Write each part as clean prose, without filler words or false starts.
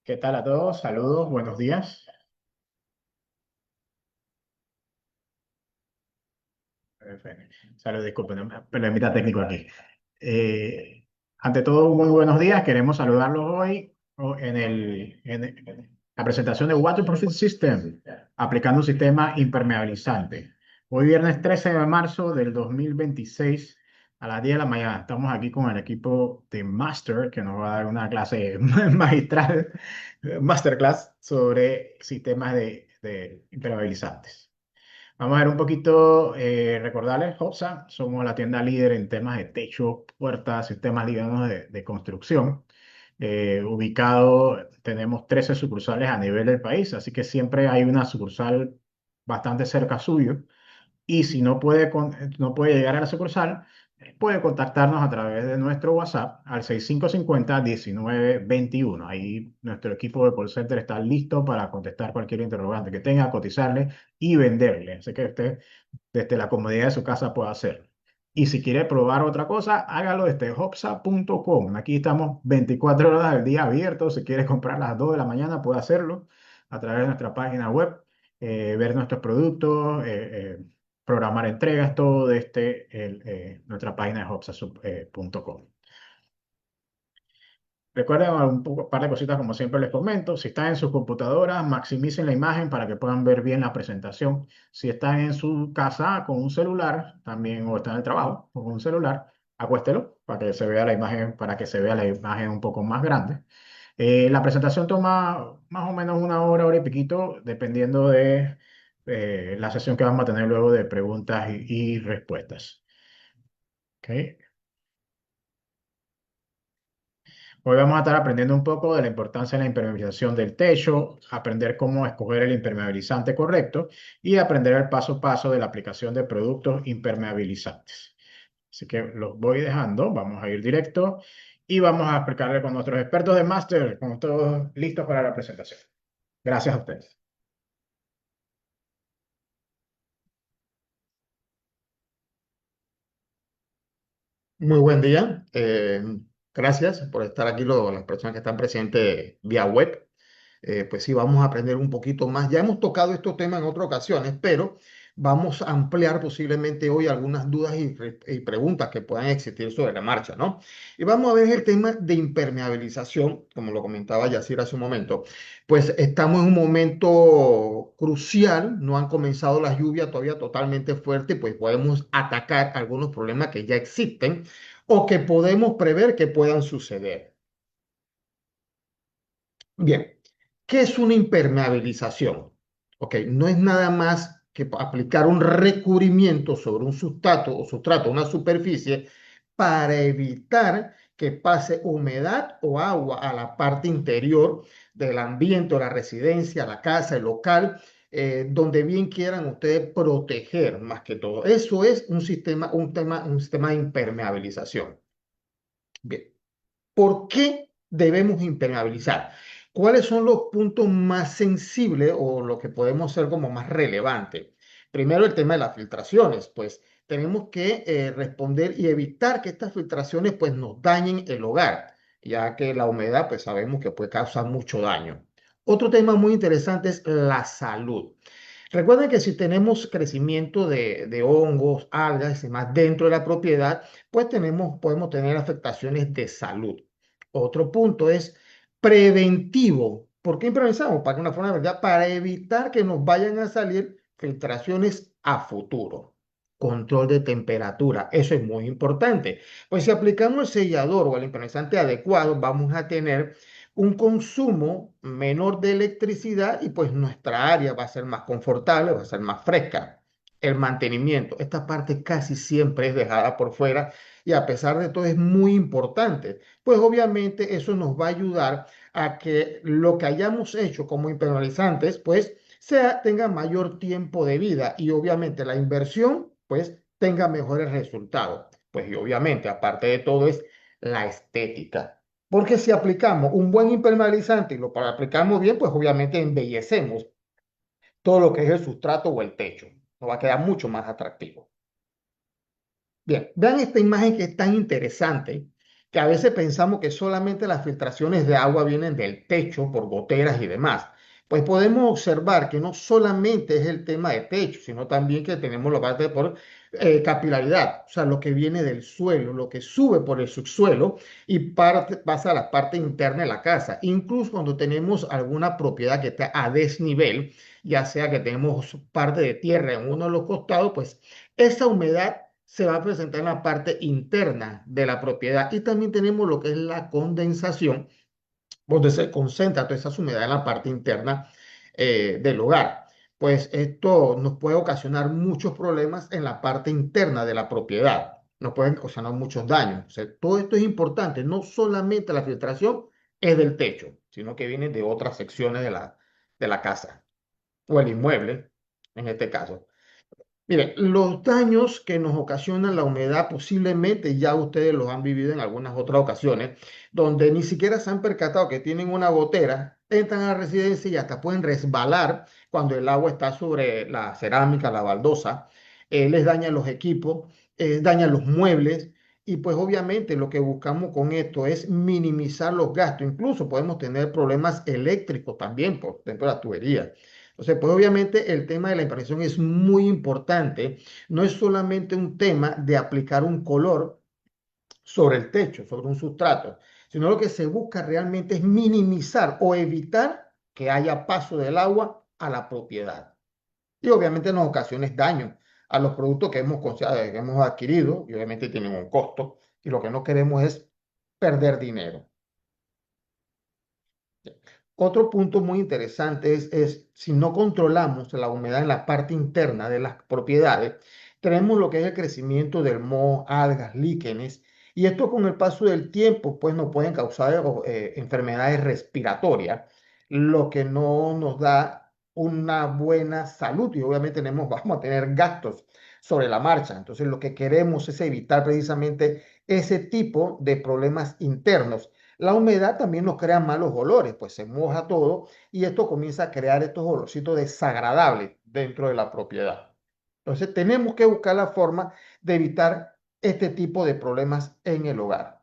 ¿Qué tal a todos? Saludos, buenos días. Saludos, disculpen, problemita técnico aquí. Eh, Ante todo, muy buenos días. Queremos saludarlos hoy en la presentación de Waterproof System, aplicando un sistema impermeabilizante. Hoy viernes 13 de marzo del 2026 a las 10 de la mañana. Estamos aquí con el equipo de Master, que nos va a dar una clase magistral, masterclass sobre sistemas de impermeabilizantes. Vamos a ver un poquito, recordarles, Hobsa, somos la tienda líder en temas de techo, puertas, sistemas, digamos, de construcción. Tenemos 13 sucursales a nivel del país, así que siempre hay una sucursal bastante cerca suyo. Y si no puede llegar a la sucursal, puede contactarnos a través de nuestro WhatsApp al 6550-1921. Ahí nuestro equipo de call center está listo para contestar cualquier interrogante que tenga, cotizarle y venderle. Así que usted desde la comodidad de su casa puede hacerlo. Y si quiere probar otra cosa, hágalo desde hopsa.com. Aquí estamos 24 horas del día abiertos. Si quiere comprar a las 2 de la mañana, puede hacerlo a través de nuestra página web, ver nuestros productos, programar entregas, todo desde nuestra página de hopsa.com. Recuerden un par de cositas como siempre les comento. Si están en sus computadoras, maximicen la imagen para que puedan ver bien la presentación. Si están en su casa con un celular, también, o están en el trabajo con un celular, acuéstelo para que se vea la imagen, para que se vea la imagen un poco más grande. La presentación toma más o menos una hora, hora y piquito, dependiendo de la sesión que vamos a tener luego de preguntas y respuestas. ¿Ok? Hoy vamos a estar aprendiendo un poco de la importancia de la impermeabilización del techo, aprender cómo escoger el impermeabilizante correcto y aprender el paso a paso de la aplicación de productos impermeabilizantes. Así que los voy dejando, vamos a ir directo y vamos a explicarle con nuestros expertos de máster, con todos listos para la presentación. Gracias a ustedes. Muy buen día. Gracias por estar aquí, las personas que están presentes vía web. Pues sí, vamos a aprender un poquito más. Ya hemos tocado estos temas en otras ocasiones, pero vamos a ampliar posiblemente hoy algunas dudas y preguntas que puedan existir sobre la marcha, ¿no? Y vamos a ver el tema de impermeabilización, como lo comentaba Yacir hace un momento. Pues estamos en un momento crucial, no han comenzado las lluvias todavía totalmente fuertes, pues podemos atacar algunos problemas que ya existen o que podemos prever que puedan suceder. Bien, ¿qué es una impermeabilización? Ok, no es nada más que aplicar un recubrimiento sobre un sustrato, una superficie, para evitar que pase humedad o agua a la parte interior del ambiente, o la residencia, la casa, el local, donde bien quieran ustedes proteger más que todo. Eso es un sistema de impermeabilización. Bien. ¿Por qué debemos impermeabilizar? ¿Cuáles son los puntos más sensibles o lo que podemos ser como más relevante? Primero, el tema de las filtraciones, pues tenemos que responder y evitar que estas filtraciones pues nos dañen el hogar, ya que la humedad pues sabemos que puede causar mucho daño. Otro tema muy interesante es la salud. Recuerden que si tenemos crecimiento de hongos, algas y demás dentro de la propiedad, pues podemos tener afectaciones de salud. Otro punto es preventivo. ¿Por qué improvisamos? Para que una forma de verdad, para evitar que nos vayan a salir filtraciones a futuro. Control de temperatura, eso es muy importante. Pues si aplicamos el sellador o el impermeabilizante adecuado, vamos a tener un consumo menor de electricidad y pues nuestra área va a ser más confortable, va a ser más fresca. El mantenimiento, esta parte casi siempre es dejada por fuera y a pesar de todo es muy importante, pues obviamente eso nos va a ayudar a que lo que hayamos hecho como impermeabilizantes pues tenga mayor tiempo de vida y obviamente la inversión pues tenga mejores resultados. Pues y obviamente aparte de todo es la estética. Porque si aplicamos un buen impermeabilizante y lo aplicamos bien, pues obviamente embellecemos todo lo que es el sustrato o el techo. Nos va a quedar mucho más atractivo. Bien, vean esta imagen que es tan interesante. que a veces pensamos que solamente las filtraciones de agua vienen del techo por goteras y demás. Pues podemos observar que no solamente es el tema de techo, sino también que tenemos la parte por capilaridad, o sea, lo que viene del suelo, lo que sube por el subsuelo y pasa a la parte interna de la casa. Incluso cuando tenemos alguna propiedad que está a desnivel, ya sea que tenemos parte de tierra en uno de los costados, pues esa humedad se va a presentar en la parte interna de la propiedad. Y también tenemos lo que es la condensación, donde se concentra toda esa humedad en la parte interna del hogar. Pues esto nos puede ocasionar muchos problemas en la parte interna de la propiedad. Nos pueden ocasionar muchos daños. O sea, todo esto es importante. No solamente la filtración es del techo, sino que viene de otras secciones de la casa o el inmueble, en este caso. Mire, los daños que nos ocasiona la humedad posiblemente ya ustedes los han vivido en algunas otras ocasiones, donde ni siquiera se han percatado que tienen una gotera, entran a la residencia y hasta pueden resbalar cuando el agua está sobre la cerámica, la baldosa, les daña los equipos, daña los muebles y pues obviamente lo que buscamos con esto es minimizar los gastos. Incluso podemos tener problemas eléctricos también por dentro de la tubería. Entonces, pues obviamente el tema de la impresión es muy importante. No es solamente un tema de aplicar un color sobre el techo, sobre un sustrato, sino lo que se busca realmente es minimizar o evitar que haya paso del agua a la propiedad. Y obviamente nos ocasiones daño a los productos que hemos adquirido y obviamente tienen un costo. Y lo que no queremos es perder dinero. Otro punto muy interesante es si no controlamos la humedad en la parte interna de las propiedades, tenemos lo que es el crecimiento del moho, algas, líquenes, y esto con el paso del tiempo pues nos pueden causar enfermedades respiratorias, lo que no nos da una buena salud y obviamente vamos a tener gastos sobre la marcha. Entonces lo que queremos es evitar precisamente ese tipo de problemas internos. La humedad también nos crea malos olores, pues se moja todo y esto comienza a crear estos olorcitos desagradables dentro de la propiedad. Entonces tenemos que buscar la forma de evitar este tipo de problemas en el hogar.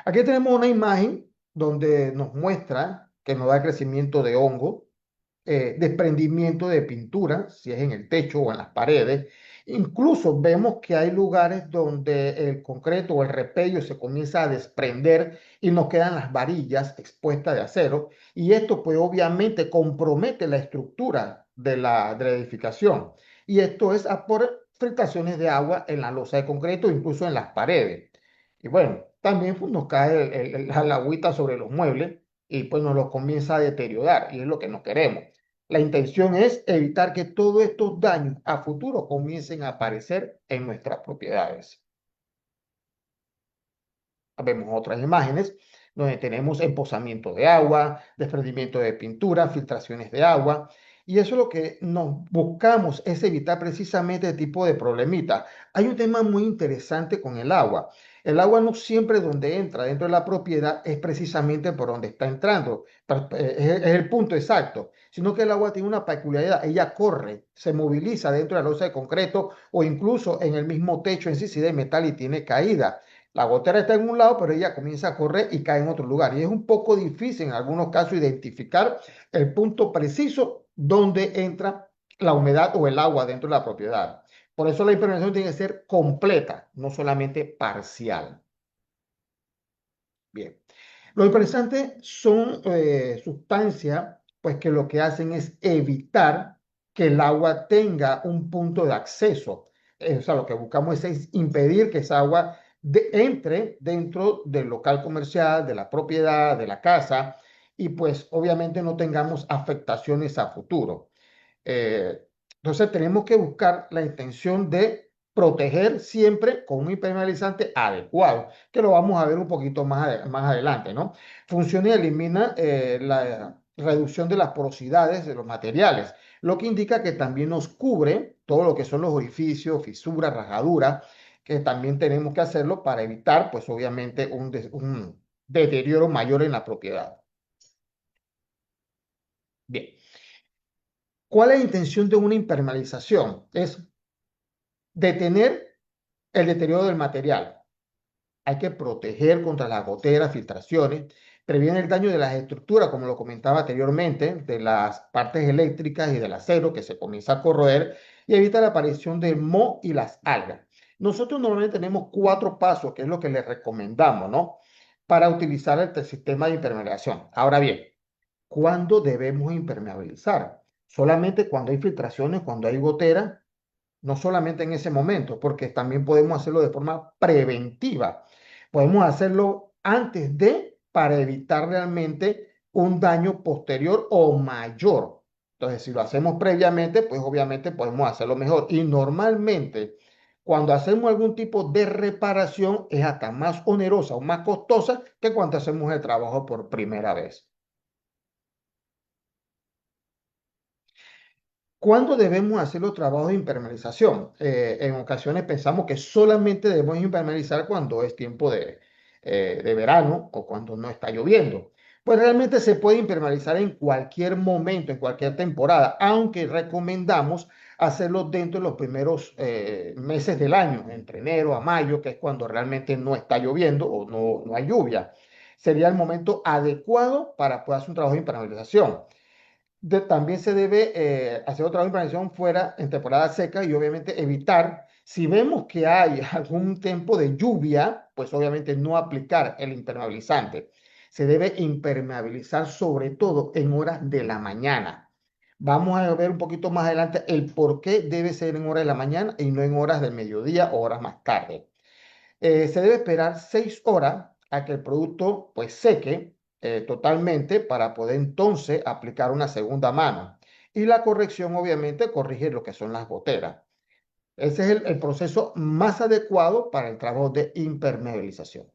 Aquí tenemos una imagen donde nos muestra que nos da crecimiento de hongo, desprendimiento de pintura, si es en el techo o en las paredes. Incluso vemos que hay lugares donde el concreto o el repello se comienza a desprender y nos quedan las varillas expuestas de acero. Y esto pues obviamente compromete la estructura de la edificación. Y esto es por filtraciones de agua en la losa de concreto, incluso en las paredes. Y bueno, también pues, nos cae la agüita sobre los muebles y pues nos los comienza a deteriorar y es lo que no queremos. La intención es evitar que todos estos daños a futuro comiencen a aparecer en nuestras propiedades. Vemos otras imágenes donde tenemos emposamiento de agua, desprendimiento de pintura, filtraciones de agua. Y eso es lo que nos buscamos, es evitar precisamente este tipo de problemitas. Hay un tema muy interesante con el agua. El agua no siempre donde entra dentro de la propiedad es precisamente por donde está entrando. Es el punto exacto, sino que el agua tiene una peculiaridad. Ella corre, se moviliza dentro de la losa de concreto o incluso en el mismo techo en sí, si de metal y tiene caída. La gotera está en un lado, pero ella comienza a correr y cae en otro lugar. Y es un poco difícil en algunos casos identificar el punto preciso donde entra la humedad o el agua dentro de la propiedad. Por eso la impermeabilización tiene que ser completa, no solamente parcial. Bien. Lo interesante son sustancias pues, que lo que hacen es evitar que el agua tenga un punto de acceso. O sea, lo que buscamos es impedir que esa agua entre dentro del local comercial, de la propiedad, de la casa, y pues obviamente no tengamos afectaciones a futuro. Eh, entonces tenemos que buscar la intención de proteger siempre con un impermeabilizante adecuado, que lo vamos a ver un poquito más adelante, ¿no? Funciona y elimina la reducción de las porosidades de los materiales, lo que indica que también nos cubre todo lo que son los orificios, fisuras, rajaduras, que también tenemos que hacerlo para evitar, pues obviamente, un deterioro mayor en la propiedad. Bien. ¿Cuál es la intención de una impermeabilización? Es detener el deterioro del material. hay que proteger contra las goteras, filtraciones, previene el daño de las estructuras, como lo comentaba anteriormente, de las partes eléctricas y del acero que se comienza a corroer y evita la aparición del moho y las algas. Nosotros normalmente tenemos cuatro pasos, que es lo que les recomendamos, ¿no? Para utilizar el sistema de impermeabilización. Ahora bien, ¿cuándo debemos impermeabilizar? Solamente cuando hay filtraciones, cuando hay goteras, no solamente en ese momento, porque también podemos hacerlo de forma preventiva. Podemos hacerlo antes de, para evitar realmente un daño posterior o mayor. Entonces, si lo hacemos previamente, pues obviamente podemos hacerlo mejor. Y normalmente, cuando hacemos algún tipo de reparación, es hasta más onerosa o más costosa que cuando hacemos el trabajo por primera vez. ¿Cuándo debemos hacer los trabajos de impermeabilización? En ocasiones pensamos que solamente debemos impermeabilizar cuando es tiempo de verano o cuando no está lloviendo. Pues realmente se puede impermeabilizar en cualquier momento, en cualquier temporada, aunque recomendamos hacerlo dentro de los primeros meses del año, entre enero a mayo, que es cuando realmente no está lloviendo o no hay lluvia. Sería el momento adecuado para poder hacer un trabajo de impermeabilización. También se debe hacer otra preparación fuera en temporada seca y obviamente evitar, si vemos que hay algún tiempo de lluvia, pues obviamente no aplicar el impermeabilizante. Se debe impermeabilizar sobre todo en horas de la mañana. Vamos a ver un poquito más adelante el por qué debe ser en horas de la mañana y no en horas del mediodía o horas más tarde. Se debe esperar 6 horas a que el producto pues seque totalmente para poder entonces aplicar una segunda mano. Y la corrección obviamente corrige lo que son las goteras. Ese es el proceso más adecuado para el trabajo de impermeabilización.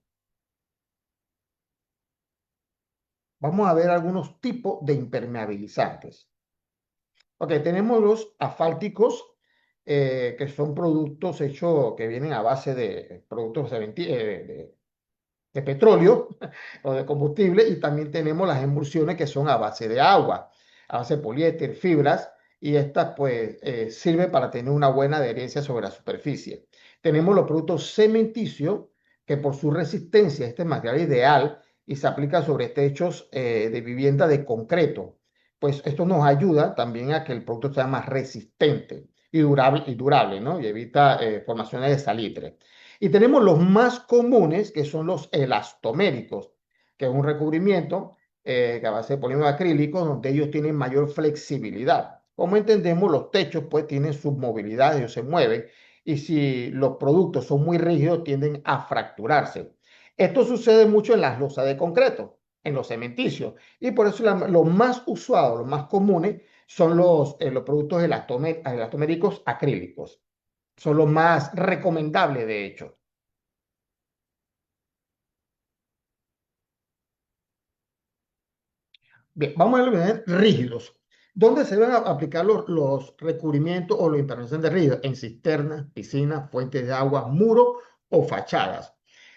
Vamos a ver algunos tipos de impermeabilizantes. Ok, tenemos los asfálticos, que son productos hechos que vienen a base de productos de petróleo o de combustible, y también tenemos las emulsiones que son a base de agua, a base de poliéster, fibras, y estas pues sirven para tener una buena adherencia sobre la superficie. Tenemos los productos cementicios, que por su resistencia este material ideal y se aplica sobre techos de vivienda de concreto. Pues esto nos ayuda también a que el producto sea más resistente y durable, ¿no? Y evita formaciones de salitre. Y tenemos los más comunes, que son los elastoméricos, que es un recubrimiento que a base de polímero acrílico, donde ellos tienen mayor flexibilidad. Como entendemos, los techos pues tienen su movilidad, ellos se mueven, y si los productos son muy rígidos, tienden a fracturarse. Esto sucede mucho en las losas de concreto, en los cementicios, y por eso los más usados, los más comunes, son los productos elastoméricos acrílicos. Son los más recomendables, de hecho. Bien, vamos a ver rígidos. ¿Dónde se van a aplicar los recubrimientos o los impermeabilizantes rígidos? En cisternas, piscinas, fuentes de agua, muros o fachadas.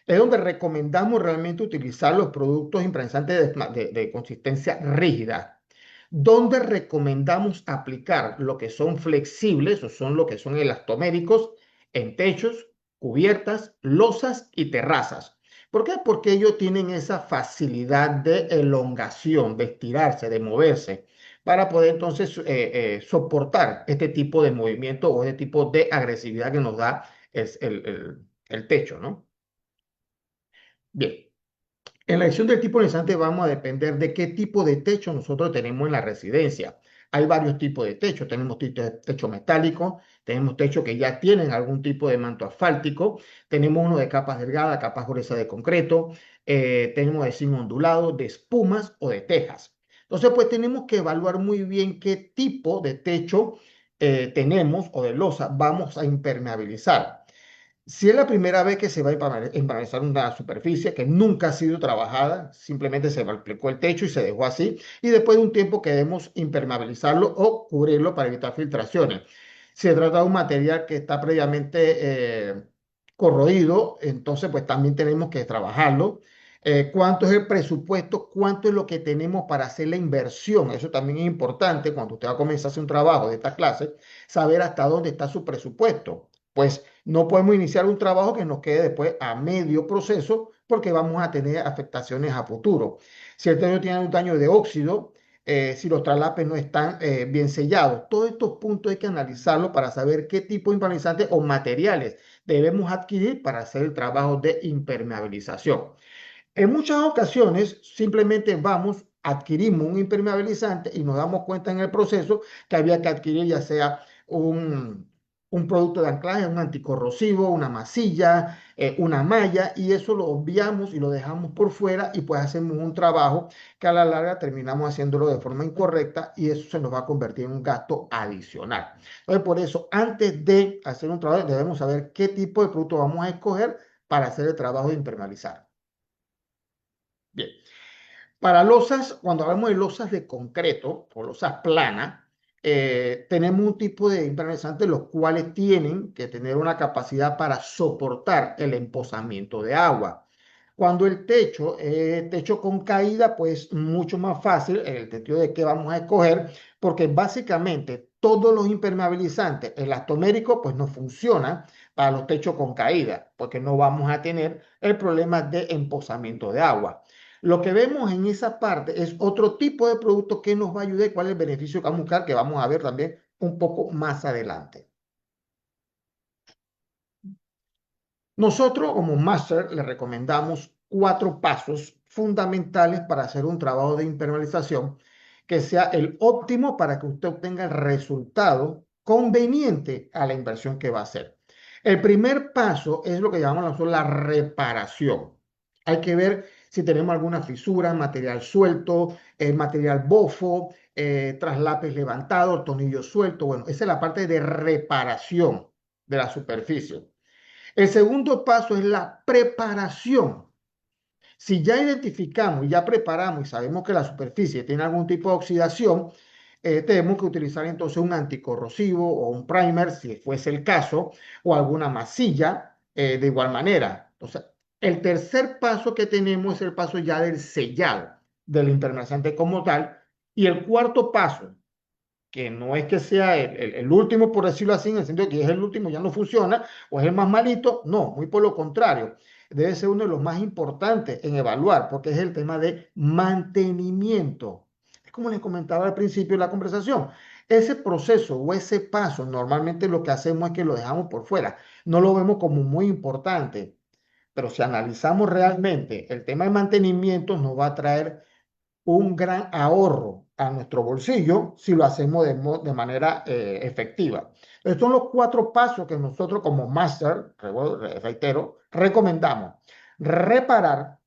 Es donde recomendamos realmente utilizar los productos impermeabilizantes de consistencia rígida. Donde recomendamos aplicar lo que son flexibles o son lo que son elastoméricos en techos, cubiertas, losas y terrazas. ¿Por qué? Porque ellos tienen esa facilidad de elongación, de estirarse, de moverse, para poder entonces soportar este tipo de movimiento o este tipo de agresividad que nos da el techo, ¿no? Bien, en la elección del tipo de instante vamos a depender de qué tipo de techo nosotros tenemos en la residencia. Hay varios tipos de techo. Tenemos techo metálico, tenemos techos que ya tienen algún tipo de manto asfáltico, tenemos uno de capas delgadas, capas gruesas de concreto, tenemos de zinc ondulado, de espumas o de tejas. Entonces, pues tenemos que evaluar muy bien qué tipo de techo tenemos o de losa vamos a impermeabilizar. Si es la primera vez que se va a empanizar una superficie que nunca ha sido trabajada, simplemente se aplicó el techo y se dejó así, y después de un tiempo queremos impermeabilizarlo o cubrirlo para evitar filtraciones. Si se trata de un material que está previamente corroído, entonces pues también tenemos que trabajarlo. ¿Cuánto es el presupuesto? ¿Cuánto es lo que tenemos para hacer la inversión? Eso también es importante cuando usted va a comenzar a hacer un trabajo de esta clase, saber hasta dónde está su presupuesto. Pues No podemos iniciar un trabajo que nos quede después a medio proceso porque vamos a tener afectaciones a futuro. Si el techo tiene un daño de óxido, si los traslapes no están bien sellados, todos estos puntos hay que analizarlos para saber qué tipo de impermeabilizantes o materiales debemos adquirir para hacer el trabajo de impermeabilización. En muchas ocasiones simplemente vamos, adquirimos un impermeabilizante y nos damos cuenta en el proceso que había que adquirir ya sea un producto de anclaje, un anticorrosivo, una masilla, una malla, y eso lo obviamos y lo dejamos por fuera y pues hacemos un trabajo que a la larga terminamos haciéndolo de forma incorrecta y eso se nos va a convertir en un gasto adicional. Entonces, por eso, antes de hacer un trabajo, debemos saber qué tipo de producto vamos a escoger para hacer el trabajo de impermeabilizar. Bien. Para losas, cuando hablamos de losas de concreto o losas planas, tenemos un tipo de impermeabilizantes los cuales tienen que tener una capacidad para soportar el emposamiento de agua. Cuando el techo es techo con caída, pues mucho más fácil en el sentido de que vamos a escoger, porque básicamente todos los impermeabilizantes elastoméricos pues no funcionan para los techos con caída, porque no vamos a tener el problema de emposamiento de agua. Lo que vemos en esa parte es otro tipo de producto que nos va a ayudar y cuál es el beneficio que vamos a buscar, que vamos a ver también un poco más adelante. Nosotros como Master le recomendamos 4 pasos fundamentales para hacer un trabajo de impermeabilización que sea el óptimo para que usted obtenga el resultado conveniente a la inversión que va a hacer. El primer paso es lo que llamamos nosotros la reparación. Hay que ver si tenemos alguna fisura, material suelto, material bofo, traslapes levantados, tornillos sueltos. Bueno, esa es la parte de reparación de la superficie. El segundo paso es la preparación. Si ya identificamos, ya preparamos y sabemos que la superficie tiene algún tipo de oxidación, tenemos que utilizar entonces un anticorrosivo o un primer, si fuese el caso, o alguna masilla de igual manera. Entonces, el tercer paso que tenemos es el paso ya del sellado del impermeabilizante como tal. Y el cuarto paso, que no es que sea el último, por decirlo así, en el sentido de que es el último, ya no funciona, o es el más malito, no, muy por lo contrario, debe ser uno de los más importantes en evaluar, porque es el tema de mantenimiento. Es como les comentaba al principio de la conversación, ese proceso o ese paso, normalmente lo que hacemos es que lo dejamos por fuera, no lo vemos como muy importante, pero si analizamos realmente el tema de mantenimiento, nos va a traer un gran ahorro a nuestro bolsillo si lo hacemos de manera efectiva. Estos son los 4 pasos que nosotros como máster, reitero, recomendamos. Reparar,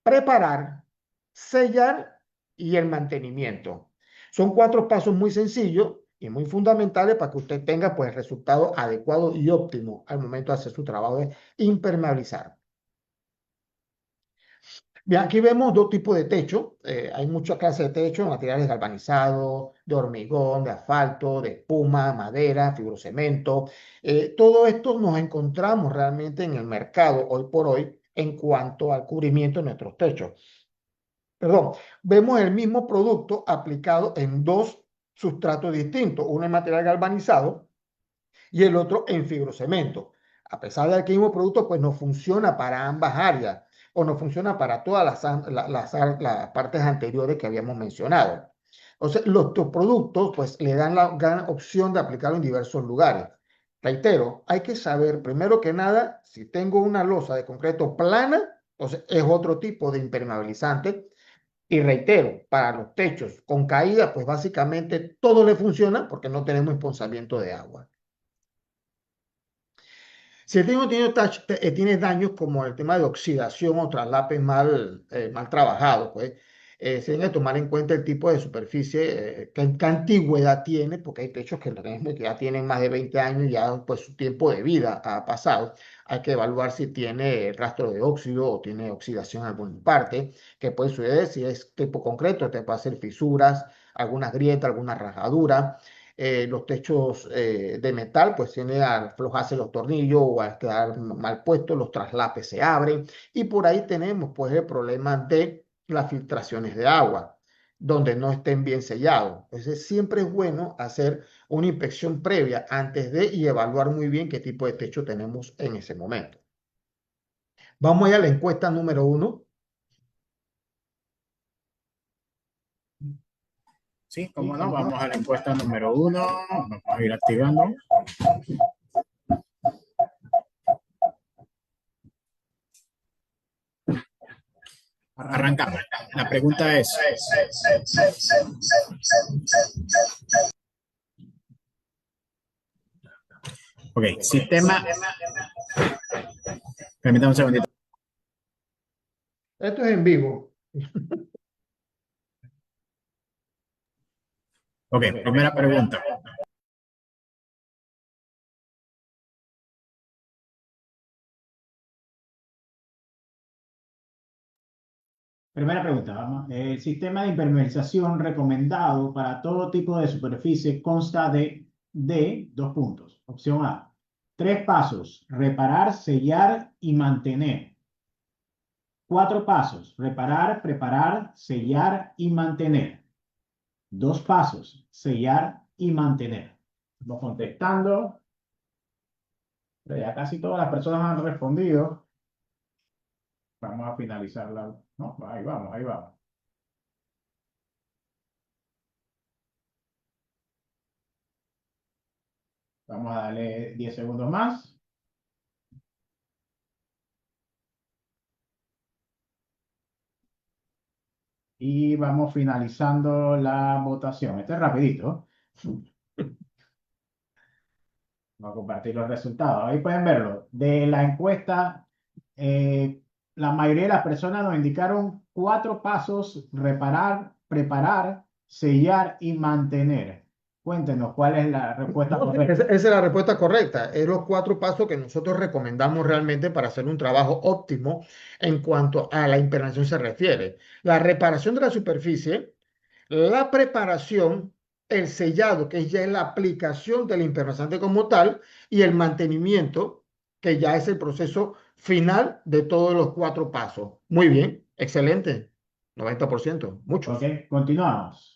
preparar, sellar y el mantenimiento. Son 4 pasos muy sencillos y muy fundamentales para que usted tenga pues el resultado adecuado y óptimo al momento de hacer su trabajo de impermeabilizar. Bien, aquí vemos 2 tipos de techo. Hay muchas clases de techo, materiales galvanizados, de hormigón, de asfalto, de espuma, madera, fibrocemento. Todo esto nos encontramos realmente en el mercado hoy por hoy en cuanto al cubrimiento de nuestros techos. Perdón, vemos el mismo producto aplicado en 2 sustratos distintos, uno en material galvanizado y el otro en fibrocemento. A pesar de que el mismo producto, pues no funciona para ambas áreas o no funciona para todas las partes anteriores que habíamos mencionado. Entonces, los productos, pues le dan la gran opción de aplicarlo en diversos lugares. Reitero, hay que saber, primero que nada, si tengo una losa de concreto plana, entonces es otro tipo de impermeabilizante. Y reitero, para los techos con caída, pues básicamente todo le funciona porque no tenemos expulsamiento de agua. Si el techo tiene daños como el tema de oxidación o traslapes mal trabajados, pues se debe tomar en cuenta el tipo de superficie, qué antigüedad tiene, porque hay techos que ya tienen más de 20 años y ya pues su tiempo de vida ha pasado. Hay que evaluar si tiene rastro de óxido o tiene oxidación en alguna parte, que puede suceder si es tipo concreto, te puede hacer fisuras, algunas grietas, alguna rajadura. Los techos de metal, pues tienden a aflojarse los tornillos o a quedar mal puestos, los traslapes se abren y por ahí tenemos pues el problema de las filtraciones de agua. donde no estén bien sellados. Entonces, siempre es bueno hacer una inspección previa antes de y evaluar muy bien qué tipo de techo tenemos en ese momento. Vamos a ir a la encuesta número 1. Sí, cómo no, vamos a la encuesta número 1. Vamos a ir activando. Arrancamos. La pregunta es, ok, sistema, permítame un segundito. Esto es en vivo. Ok, primera pregunta. Primera pregunta, vamos. El sistema de impermeabilización recomendado para todo tipo de superficie consta de dos puntos. Opción A, tres pasos, reparar, sellar y mantener. Cuatro pasos, reparar, preparar, sellar y mantener. Dos pasos, sellar y mantener. Vamos contestando, pero ya casi todas las personas han respondido. Vamos a finalizarla. No, ahí vamos, ahí vamos. Vamos a darle 10 segundos más. Y vamos finalizando la votación. Esto es rapidito. Vamos a compartir los resultados. Ahí pueden verlo. De la encuesta, la mayoría de las personas nos indicaron cuatro pasos: reparar, preparar, sellar y mantener. Cuéntenos cuál es la respuesta No, correcta. esa es la respuesta correcta. Es los 4 pasos que nosotros recomendamos realmente para hacer un trabajo óptimo en cuanto a la impermeabilización se refiere. La reparación de la superficie, la preparación, el sellado, que ya es la aplicación del impermeabilizante como tal, y el mantenimiento, que ya es el proceso final de todos los 4 pasos. Muy bien, excelente. 90%, muchos. Ok, continuamos.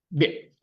Bien.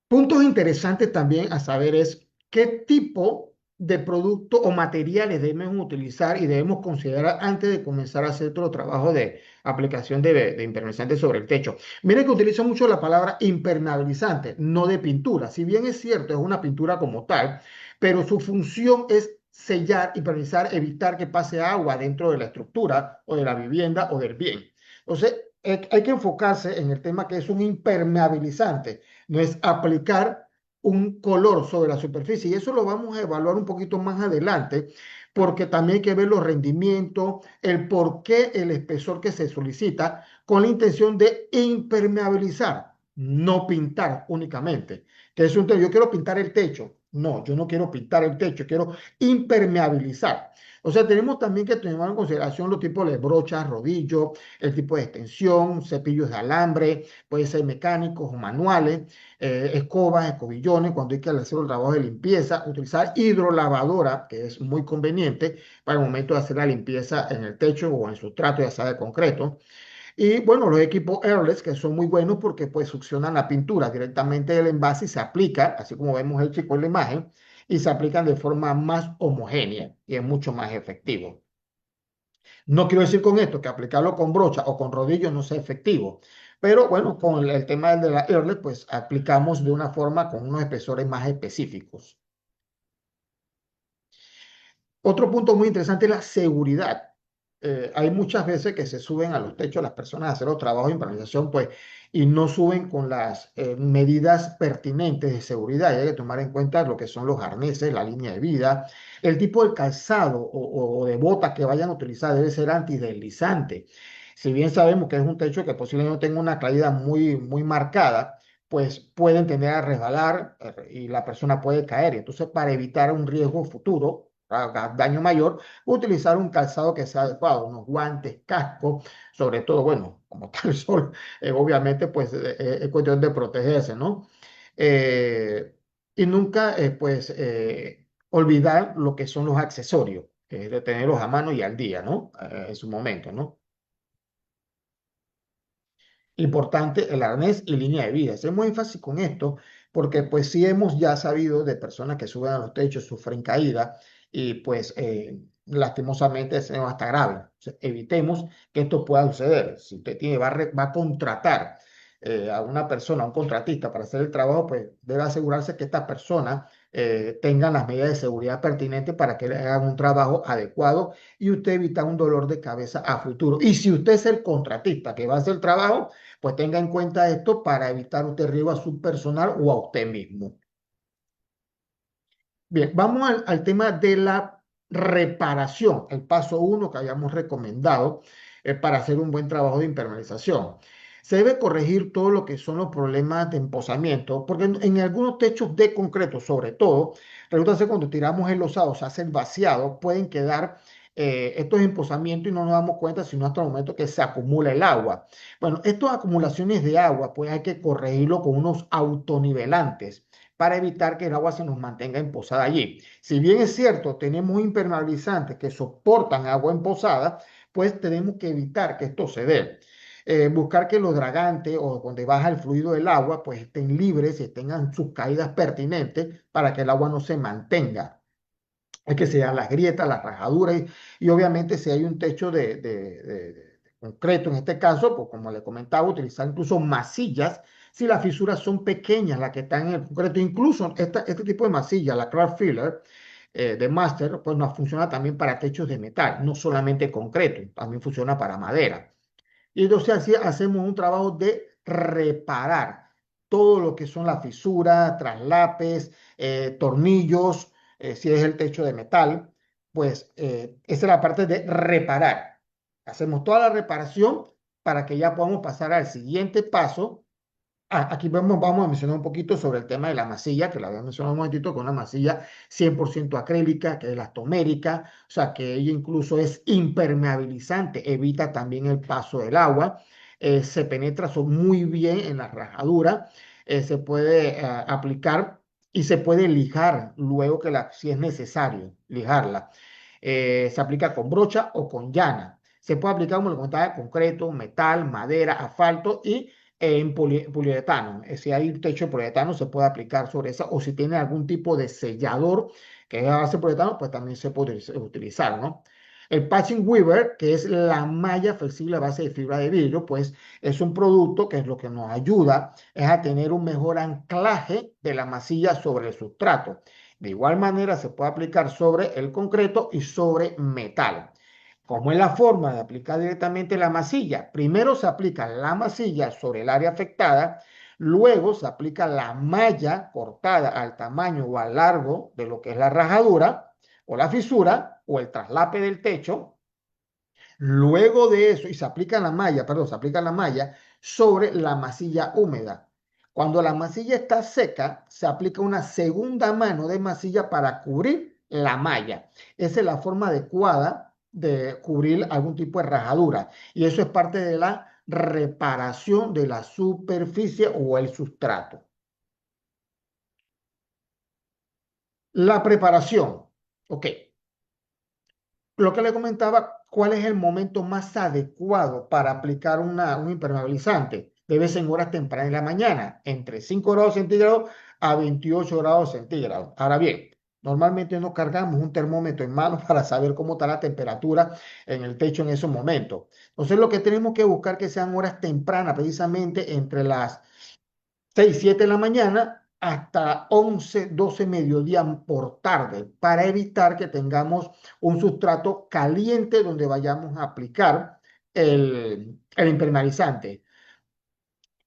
Puntos interesantes también a saber es qué tipo de producto o materiales debemos utilizar y debemos considerar antes de comenzar a hacer todo trabajo de aplicación de impermeabilizante sobre el techo. Miren que utilizo mucho la palabra impermeabilizante, no de pintura. Si bien es cierto, es una pintura como tal, pero su función es sellar, impermeabilizar, evitar que pase agua dentro de la estructura o de la vivienda o del bien. Entonces, hay que enfocarse en el tema que es un impermeabilizante, no es aplicar un color sobre la superficie. Y eso lo vamos a evaluar un poquito más adelante, porque también hay que ver los rendimientos, el por qué el espesor que se solicita, con la intención de impermeabilizar, no pintar únicamente. Que es un tema, yo quiero pintar el techo. No, yo no quiero pintar el techo, quiero impermeabilizar. O sea, tenemos también que tomar en consideración los tipos de brochas, rodillos, el tipo de extensión, cepillos de alambre, puede ser mecánicos o manuales, escobas, escobillones, cuando hay que hacer el trabajo de limpieza, utilizar hidrolavadora, que es muy conveniente para el momento de hacer la limpieza en el techo o en sustrato, ya sea de concreto. Y bueno, los equipos airless, que son muy buenos porque pues succionan la pintura directamente del envase y se aplica, así como vemos el chico en la imagen, y se aplican de forma más homogénea y es mucho más efectivo. No quiero decir con esto que aplicarlo con brocha o con rodillos no sea efectivo, pero bueno, con el tema de la airless, pues aplicamos de una forma con unos espesores más específicos. Otro punto muy interesante es la seguridad. Hay muchas veces que se suben a los techos las personas a hacer los trabajos de impermeabilización, pues, y no suben con las medidas pertinentes de seguridad. Y hay que tomar en cuenta lo que son los arneses, la línea de vida, el tipo de calzado o de botas que vayan a utilizar debe ser antideslizante. Si bien sabemos que es un techo que posiblemente no tenga una caída muy, muy marcada, pues pueden tender a resbalar y la persona puede caer. Entonces, para evitar un riesgo futuro, daño mayor, utilizar un calzado que sea adecuado, unos guantes, cascos, sobre todo, bueno, como está el sol, obviamente, pues es cuestión de protegerse, ¿no? Y nunca, pues, olvidar lo que son los accesorios, que es de tenerlos a mano y al día, ¿no? En su momento, ¿no? Importante el arnés y línea de vida. Hacemos énfasis con esto porque pues sí hemos ya sabido de personas que suben a los techos, sufren caída y pues lastimosamente es hasta grave. O sea, evitemos que esto pueda suceder. Si usted tiene, va a contratar a una persona, a un contratista para hacer el trabajo, pues debe asegurarse que esta persona tenga las medidas de seguridad pertinentes para que le hagan un trabajo adecuado y usted evita un dolor de cabeza a futuro. Y si usted es el contratista que va a hacer el trabajo, pues tenga en cuenta esto para evitar usted riesgo a su personal o a usted mismo. Bien, vamos al tema de la reparación, el paso uno que habíamos recomendado para hacer un buen trabajo de impermeabilización. Se debe corregir todo lo que son los problemas de emposamiento, porque en algunos techos de concreto, sobre todo, resulta ser cuando tiramos el losado, se hace el vaciado, pueden quedar estos emposamientos y no nos damos cuenta sino hasta el momento que se acumula el agua. Bueno, estas acumulaciones de agua, pues hay que corregirlo con unos autonivelantes para evitar que el agua se nos mantenga emposada allí. Si bien es cierto, tenemos impermeabilizantes que soportan agua emposada, pues tenemos que evitar que esto se dé. Buscar que los dragantes o donde baja el fluido del agua pues estén libres y tengan sus caídas pertinentes para que el agua no se mantenga. Es que sean las grietas, las rajaduras y obviamente si hay un techo de concreto en este caso, pues como le comentaba, utilizar incluso masillas si las fisuras son pequeñas, las que están en el concreto. Incluso este tipo de masilla, la craft filler de Master, pues nos funciona también para techos de metal, no solamente concreto, también funciona para madera. Y entonces así hacemos un trabajo de reparar todo lo que son las fisuras, traslapes, tornillos, si es el techo de metal, pues esa es la parte de reparar. Hacemos toda la reparación para que ya podamos pasar al siguiente paso. Aquí vamos a mencionar un poquito sobre el tema de la masilla, que la había mencionado un momentito, con una masilla 100% acrílica, que es la elastomérica, o sea que ella incluso es impermeabilizante, evita también el paso del agua, se penetra muy bien en la rajadura, se puede aplicar y se puede lijar luego si es necesario, lijarla. Se aplica con brocha o con llana. Se puede aplicar, como le comentaba, concreto, metal, madera, asfalto y en poliuretano. Si hay un techo de poliuretano, se puede aplicar sobre esa, o si tiene algún tipo de sellador que es a base de poliuretano, pues también se puede utilizar, ¿no? El patching weaver, que es la malla flexible a base de fibra de vidrio, pues es un producto que es lo que nos ayuda es a tener un mejor anclaje de la masilla sobre el sustrato. De igual manera se puede aplicar sobre el concreto y sobre metal. ¿Cómo es la forma de aplicar directamente la masilla? Primero se aplica la masilla sobre el área afectada, luego se aplica la malla cortada al tamaño o al largo de lo que es la rajadura o la fisura o el traslape del techo. Luego de eso, y se aplica la malla, perdón, se aplica la malla sobre la masilla húmeda. Cuando la masilla está seca, se aplica una segunda mano de masilla para cubrir la malla. Esa es la forma adecuada de cubrir algún tipo de rajadura. Y eso es parte de la reparación de la superficie o el sustrato. La preparación. Ok. Lo que le comentaba, ¿cuál es el momento más adecuado para aplicar un impermeabilizante? Debe ser en horas tempranas de la mañana, entre 5 grados centígrados a 28 grados centígrados. Ahora bien, normalmente no cargamos un termómetro en mano para saber cómo está la temperatura en el techo en esos momentos. Entonces, lo que tenemos que buscar que sean horas tempranas, precisamente entre las 6 7 de la mañana hasta 11 12 mediodía por tarde, para evitar que tengamos un sustrato caliente donde vayamos a aplicar el impermeabilizante.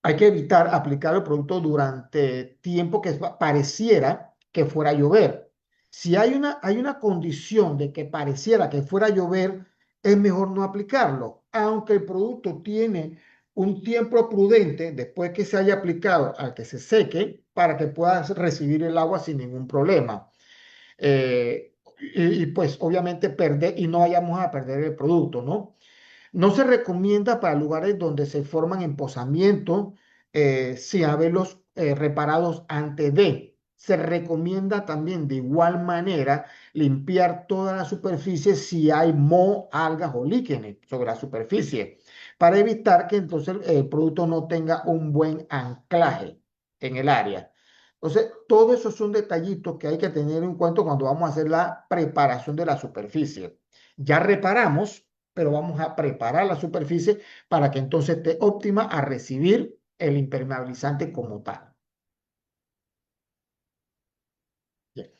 Hay que evitar aplicar el producto durante tiempo que pareciera que fuera a llover. Si hay una condición de que pareciera que fuera a llover, es mejor no aplicarlo, aunque el producto tiene un tiempo prudente después que se haya aplicado al que se seque para que pueda recibir el agua sin ningún problema. Pues obviamente perder y no vayamos a perder el producto, ¿no? No se recomienda para lugares donde se forman emposamientos sin haberlos reparados antes de. Se recomienda también de igual manera limpiar toda la superficie si hay moho, algas o líquenes sobre la superficie, para evitar que entonces el producto no tenga un buen anclaje en el área. Entonces, todo eso son detallitos que hay que tener en cuenta cuando vamos a hacer la preparación de la superficie. Ya reparamos, pero vamos a preparar la superficie para que entonces esté óptima a recibir el impermeabilizante como tal. Bien.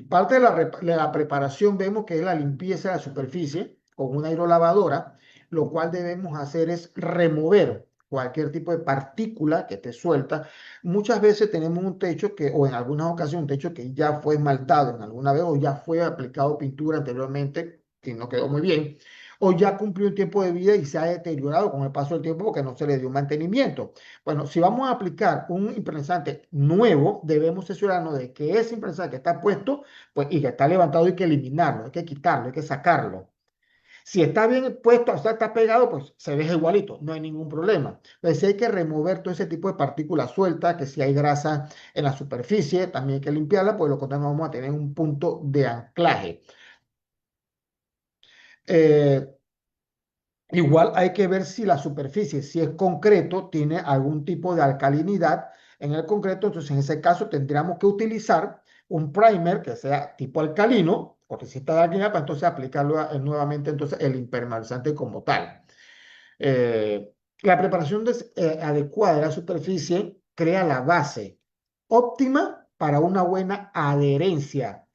Parte de la preparación vemos que es la limpieza de la superficie con una aerolavadora. Lo cual debemos hacer es remover cualquier tipo de partícula que esté suelta. Muchas veces tenemos un techo que, o en algunas ocasiones, un techo que ya fue esmaltado en alguna vez o ya fue aplicado pintura anteriormente y no quedó muy bien, o ya cumplió un tiempo de vida y se ha deteriorado con el paso del tiempo porque no se le dio mantenimiento. Bueno, si vamos a aplicar un impresante nuevo, debemos asegurarnos de que ese impresante que está puesto, pues, y que está levantado, hay que eliminarlo, hay que quitarlo, hay que sacarlo. Si está bien puesto, o sea, está pegado, pues se deja igualito, no hay ningún problema. Entonces, si hay que remover todo ese tipo de partículas sueltas, que si hay grasa en la superficie, también hay que limpiarla, pues lo contrario vamos a tener un punto de anclaje. Eh, Igual hay que ver si la superficie, si es concreto, tiene algún tipo de alcalinidad en el concreto. Entonces, en ese caso, tendríamos que utilizar un primer que sea tipo alcalino, porque si está de alcalinidad, para entonces aplicarlo nuevamente entonces el impermeabilizante como tal. La preparación adecuada de la superficie crea la base óptima para una buena adherencia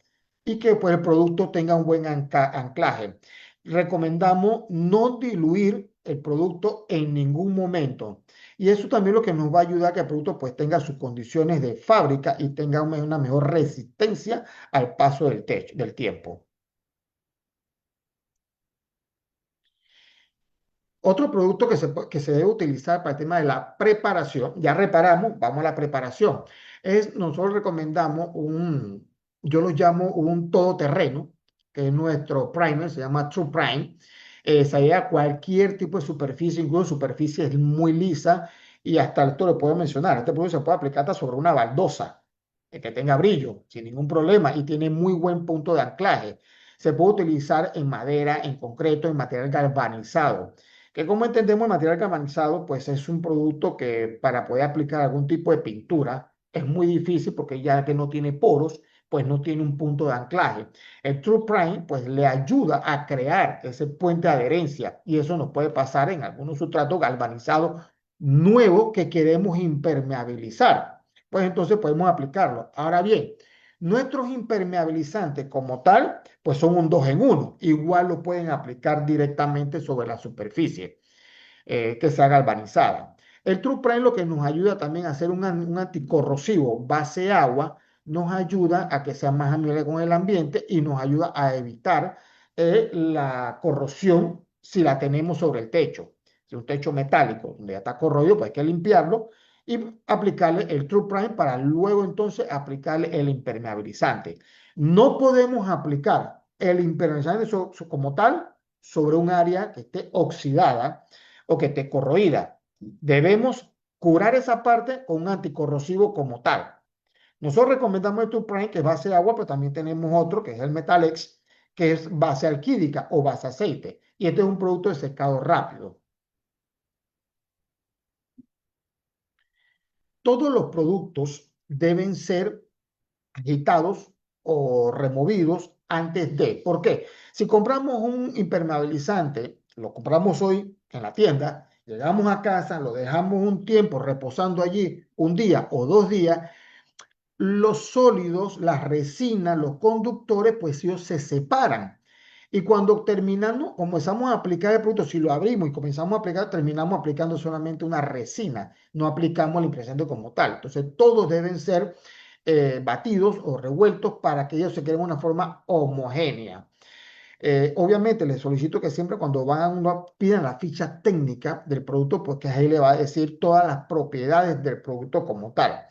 y que pues, el producto tenga un buen anclaje. Recomendamos no diluir el producto en ningún momento. Y eso también lo que nos va a ayudar a que el producto pues tenga sus condiciones de fábrica y tenga una mejor resistencia al paso del tiempo. Otro producto que se debe utilizar para el tema de la preparación, ya reparamos, vamos a la preparación, nosotros recomendamos yo lo llamo un todoterreno, que es nuestro primer, se llama True Prime. Sería cualquier tipo de superficie, incluso superficie muy lisa, y hasta esto lo puedo mencionar, este producto se puede aplicar hasta sobre una baldosa, que tenga brillo, sin ningún problema, y tiene muy buen punto de anclaje. Se puede utilizar en madera, en concreto, en material galvanizado que como entendemos el material galvanizado, pues es un producto que para poder aplicar algún tipo de pintura es muy difícil porque ya que no tiene poros, pues no tiene un punto de anclaje. El True Prime pues le ayuda a crear ese puente de adherencia y eso nos puede pasar en algunos sustratos galvanizados nuevos que queremos impermeabilizar. Pues entonces podemos aplicarlo. Ahora bien, nuestros impermeabilizantes como tal, pues son un 2 en uno. Igual lo pueden aplicar directamente sobre la superficie que sea galvanizada. El True Prime lo que nos ayuda también a hacer un anticorrosivo base agua, nos ayuda a que sea más amigable con el ambiente y nos ayuda a evitar la corrosión si la tenemos sobre el techo. Si es un techo metálico donde ya está corroído, pues hay que limpiarlo y aplicarle el True Prime para luego entonces aplicarle el impermeabilizante. No podemos aplicar el impermeabilizante como tal sobre un área que esté oxidada o que esté corroída. Debemos curar esa parte con un anticorrosivo como tal. Nosotros recomendamos el True Prime, que es base de agua, pero también tenemos otro, que es el Metalex, que es base alquídica o base aceite. Y este es un producto de secado rápido. Todos los productos deben ser agitados o removidos antes de. ¿Por qué? Si compramos un impermeabilizante, lo compramos hoy en la tienda, llegamos a casa, lo dejamos un tiempo reposando allí, un día o 2 días, los sólidos, las resinas, los conductores, pues ellos se separan. Y cuando terminamos, comenzamos a aplicar el producto, si lo abrimos y comenzamos a aplicar, terminamos aplicando solamente una resina, no aplicamos el impresante como tal. Entonces, todos deben ser batidos o revueltos para que ellos se queden de una forma homogénea. Obviamente, les solicito que siempre cuando van uno pidan la ficha técnica del producto, porque ahí le va a decir todas las propiedades del producto como tal.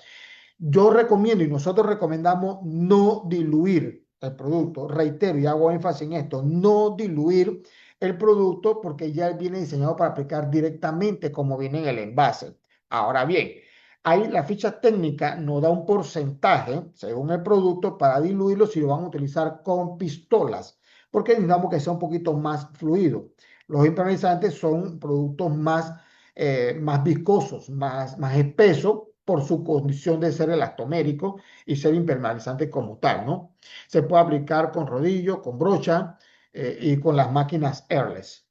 Yo recomiendo y nosotros recomendamos no diluir el producto. Reitero y hago énfasis en esto, no diluir el producto porque ya viene diseñado para aplicar directamente como viene en el envase. Ahora bien, Ahí la ficha técnica nos da un porcentaje, según el producto, para diluirlo si lo van a utilizar con pistolas, porque necesitamos que sea un poquito más fluido. Los impermeabilizantes son productos más viscosos, más espesos, por su condición de ser elastomérico y ser impermeabilizante como tal, ¿no? Se puede aplicar con rodillo, con brocha y con las máquinas airless.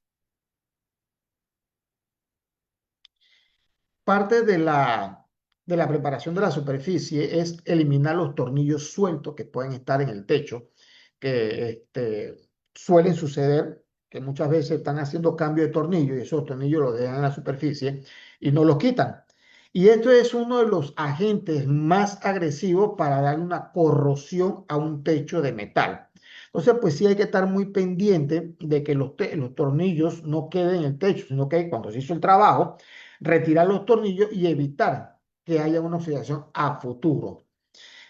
Parte de la preparación de la superficie es eliminar los tornillos sueltos que pueden estar en el techo, que suelen suceder, que muchas veces están haciendo cambio de tornillo y esos tornillos los dejan en la superficie y no los quitan. Y esto es uno de los agentes más agresivos para darle una corrosión a un techo de metal. Entonces, pues sí hay que estar muy pendiente de que los tornillos no queden en el techo, sino que cuando se hizo el trabajo, retirar los tornillos y evitar que haya una oxidación a futuro.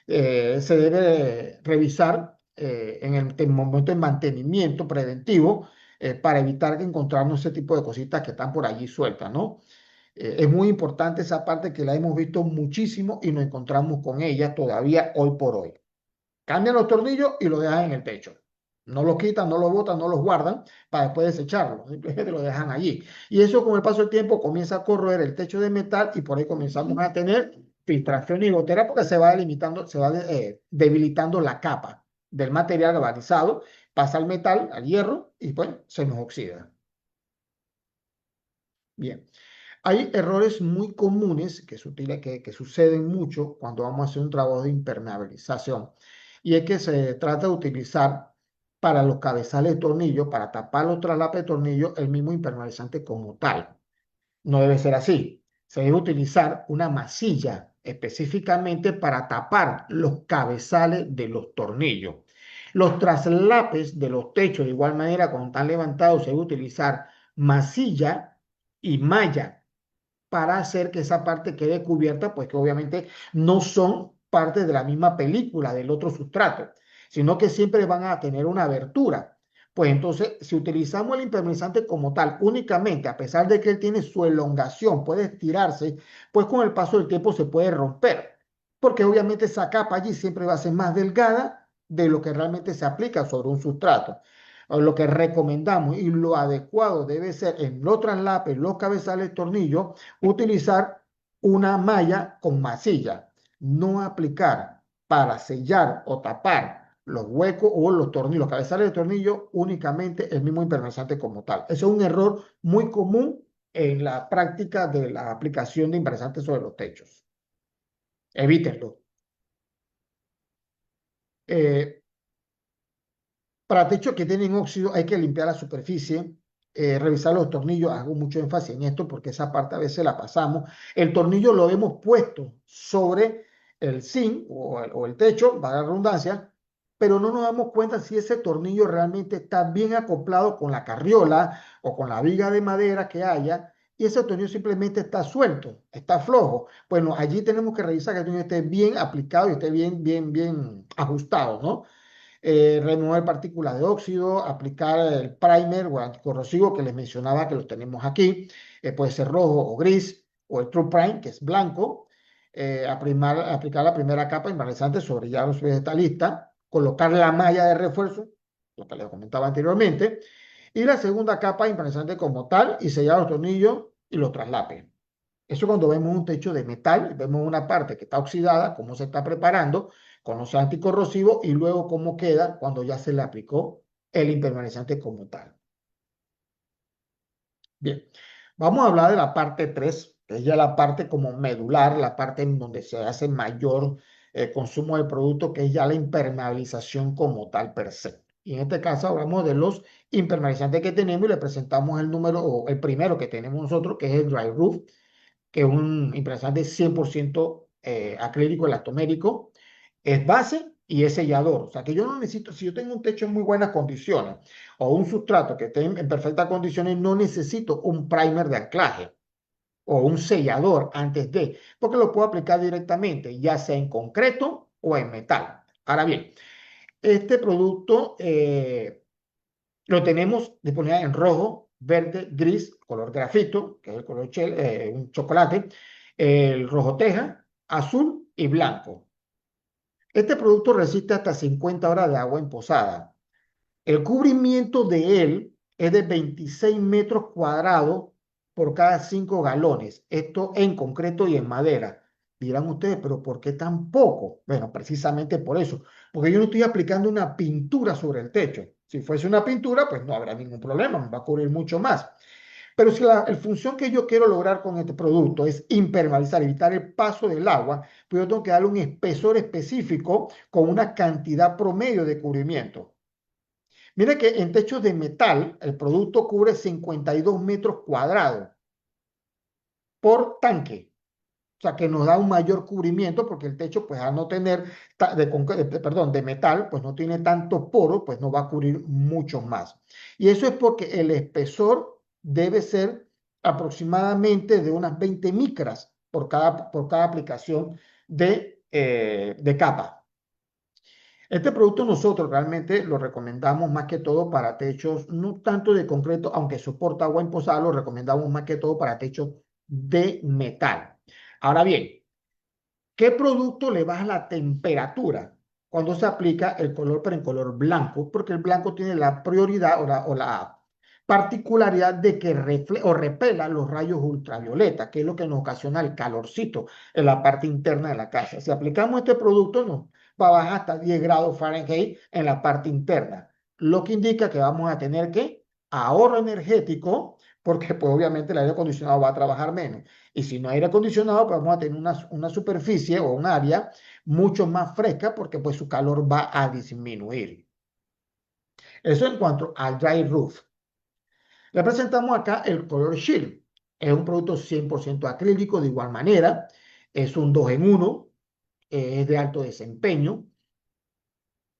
Se debe revisar en el momento de mantenimiento preventivo para evitar que encontrarnos ese tipo de cositas que están por allí sueltas, ¿no? Es muy importante esa parte que la hemos visto muchísimo y nos encontramos con ella todavía hoy por hoy. Cambian los tornillos y lo dejan en el techo. No los quitan, no los botan, no los guardan para después desecharlos. Simplemente lo dejan allí. Y eso con el paso del tiempo comienza a corroer el techo de metal y por ahí comenzamos a tener filtración y gotera porque se va debilitando la capa del material galvanizado, pasa al metal, al hierro y pues se nos oxida. Bien. Hay errores muy comunes que suceden mucho cuando vamos a hacer un trabajo de impermeabilización. Y es que se trata de utilizar para los cabezales de tornillo, para tapar los traslapes de tornillo, el mismo impermeabilizante como tal. No debe ser así. Se debe utilizar una masilla específicamente para tapar los cabezales de los tornillos. Los traslapes de los techos, de igual manera, cuando están levantados, se debe utilizar masilla y malla para hacer que esa parte quede cubierta, pues que obviamente no son parte de la misma película del otro sustrato, sino que siempre van a tener una abertura. Pues entonces, si utilizamos el impermeabilizante como tal, únicamente, a pesar de que él tiene su elongación, puede estirarse, pues con el paso del tiempo se puede romper, porque obviamente esa capa allí siempre va a ser más delgada de lo que realmente se aplica sobre un sustrato. Lo que recomendamos y lo adecuado debe ser en los traslapes, los cabezales, tornillos, utilizar una malla con masilla, no aplicar para sellar o tapar los huecos o los tornillos, los cabezales de tornillo, únicamente el mismo impermeabilizante como tal. Eso es un error muy común en la práctica de la aplicación de impermeabilizantes sobre los techos. Evítenlo. Eh, Para techos que tienen óxido hay que limpiar la superficie, revisar los tornillos. Hago mucho énfasis en esto porque esa parte a veces la pasamos. El tornillo lo hemos puesto sobre el zinc o el techo, valga la redundancia, pero no nos damos cuenta si ese tornillo realmente está bien acoplado con la carriola o con la viga de madera que haya. Y ese tornillo simplemente está suelto, está flojo. Bueno, allí tenemos que revisar que el tornillo esté bien aplicado y esté bien, bien, bien ajustado, ¿no? Remover partículas de óxido, aplicar el primer o anticorrosivo que les mencionaba que los tenemos aquí, puede ser rojo o gris, o el True Prime, que es blanco, aplicar la primera capa invernizante sobre ya los vegetalistas, colocar la malla de refuerzo, lo que les comentaba anteriormente, y la segunda capa invernizante como tal, y sellar los tornillos y los traslape. Eso cuando vemos un techo de metal, vemos una parte que está oxidada, cómo se está preparando con los anticorrosivos y luego cómo queda cuando ya se le aplicó el impermeabilizante como tal. Bien, vamos a hablar de la parte 3, que es ya la parte como medular, la parte en donde se hace mayor consumo del producto, que es ya la impermeabilización como tal per se. Y en este caso hablamos de los impermeabilizantes que tenemos y le presentamos el número, o el primero que tenemos nosotros, que es el Dry Roof, que es un impermeabilizante 100% acrílico elastomérico, es base y es sellador. O sea que yo no necesito, si yo tengo un techo en muy buenas condiciones o un sustrato que esté en perfectas condiciones, no necesito un primer de anclaje o un sellador antes de, porque lo puedo aplicar directamente, ya sea en concreto o en metal. Ahora bien, este producto lo tenemos disponible en rojo, verde, gris, color grafito, que es el color un chocolate, el rojo teja, azul y blanco. Este producto resiste hasta 50 horas de agua en posada. El cubrimiento de él es de 26 metros cuadrados por cada 5 galones. Esto en concreto y en madera. Dirán ustedes, pero ¿por qué tan poco? Bueno, precisamente por eso. Porque yo no estoy aplicando una pintura sobre el techo. Si fuese una pintura, pues no habrá ningún problema, me va a cubrir mucho más. Pero si la función que yo quiero lograr con este producto es impermeabilizar, evitar el paso del agua, pues yo tengo que darle un espesor específico con una cantidad promedio de cubrimiento. Mire que en techos de metal el producto cubre 52 metros cuadrados por tanque. O sea, que nos da un mayor cubrimiento porque el techo, pues al no tener, perdón, de metal, pues no tiene tantos poros, pues no va a cubrir mucho más. Y eso es porque el espesor debe ser aproximadamente de unas 20 micras por cada aplicación de capa. Este producto nosotros realmente lo recomendamos más que todo para techos, no tanto de concreto, aunque soporta agua en posada, lo recomendamos más que todo para techos de metal. Ahora bien, ¿qué producto le baja la temperatura cuando se aplica el color, pero en color blanco? Porque el blanco tiene la prioridad o la particularidad de que o repela los rayos ultravioleta, que es lo que nos ocasiona el calorcito en la parte interna de la casa. Si aplicamos este producto, nos va a bajar hasta 10 grados Fahrenheit en la parte interna, lo que indica que vamos a tener que ahorro energético, porque pues obviamente el aire acondicionado va a trabajar menos. Y si no hay aire acondicionado, pues vamos a tener una superficie o un área mucho más fresca porque pues su calor va a disminuir. Eso en cuanto al dry roof. Le presentamos acá el Color Shield. Es un producto 100% acrílico de igual manera. Es un 2 en 1. Es de alto desempeño.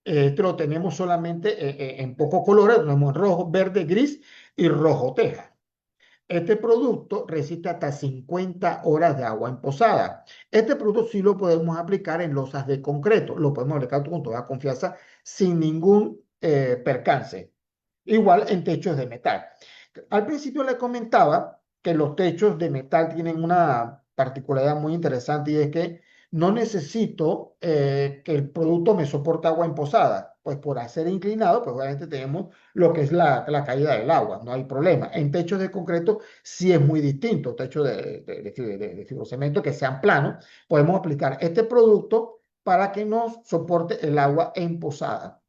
Este lo tenemos solamente en pocos colores. Lo tenemos en rojo, verde, gris y rojo teja. Este producto resiste hasta 50 horas de agua en posada. Este producto sí lo podemos aplicar en losas de concreto. Lo podemos aplicar con toda confianza sin ningún percance. Igual en techos de metal. Al principio le comentaba que los techos de metal tienen una particularidad muy interesante y es que no necesito que el producto me soporte agua en posada. Pues por hacer inclinado, pues obviamente tenemos lo que es la caída del agua, no hay problema. En techos de concreto sí es muy distinto, techos de fibrocemento que sean planos, podemos aplicar este producto para que nos soporte el agua en posada.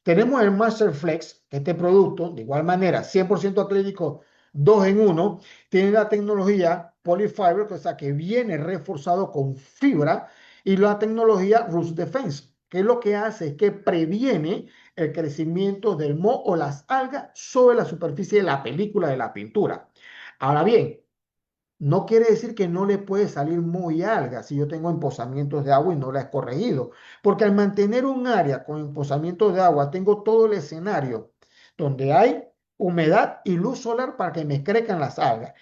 Tenemos el Masterflex, este producto, de igual manera, 100% acrílico, 2 en 1, tiene la tecnología Polyfiber, o sea, que viene reforzado con fibra, y la tecnología Rust Defense, que lo que hace es que previene el crecimiento del moho o las algas sobre la superficie de la película de la pintura. Ahora bien, no quiere decir que no le puede salir muy alga si yo tengo emposamientos de agua y no la he corregido, porque al mantener un área con emposamientos de agua, tengo todo el escenario donde hay humedad y luz solar para que me crezcan las algas.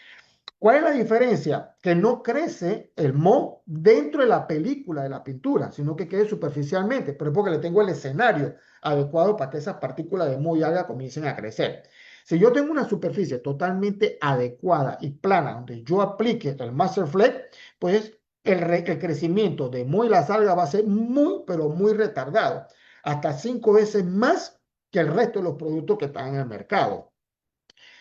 ¿Cuál es la diferencia? Que no crece el moho dentro de la película de la pintura, sino que quede superficialmente, pero es porque le tengo el escenario adecuado para que esas partículas de moho y alga comiencen a crecer. Si yo tengo una superficie totalmente adecuada y plana, donde yo aplique el Master Flex, pues el crecimiento de moho y las algas va a ser muy, pero muy retardado, hasta 5 veces más que el resto de los productos que están en el mercado.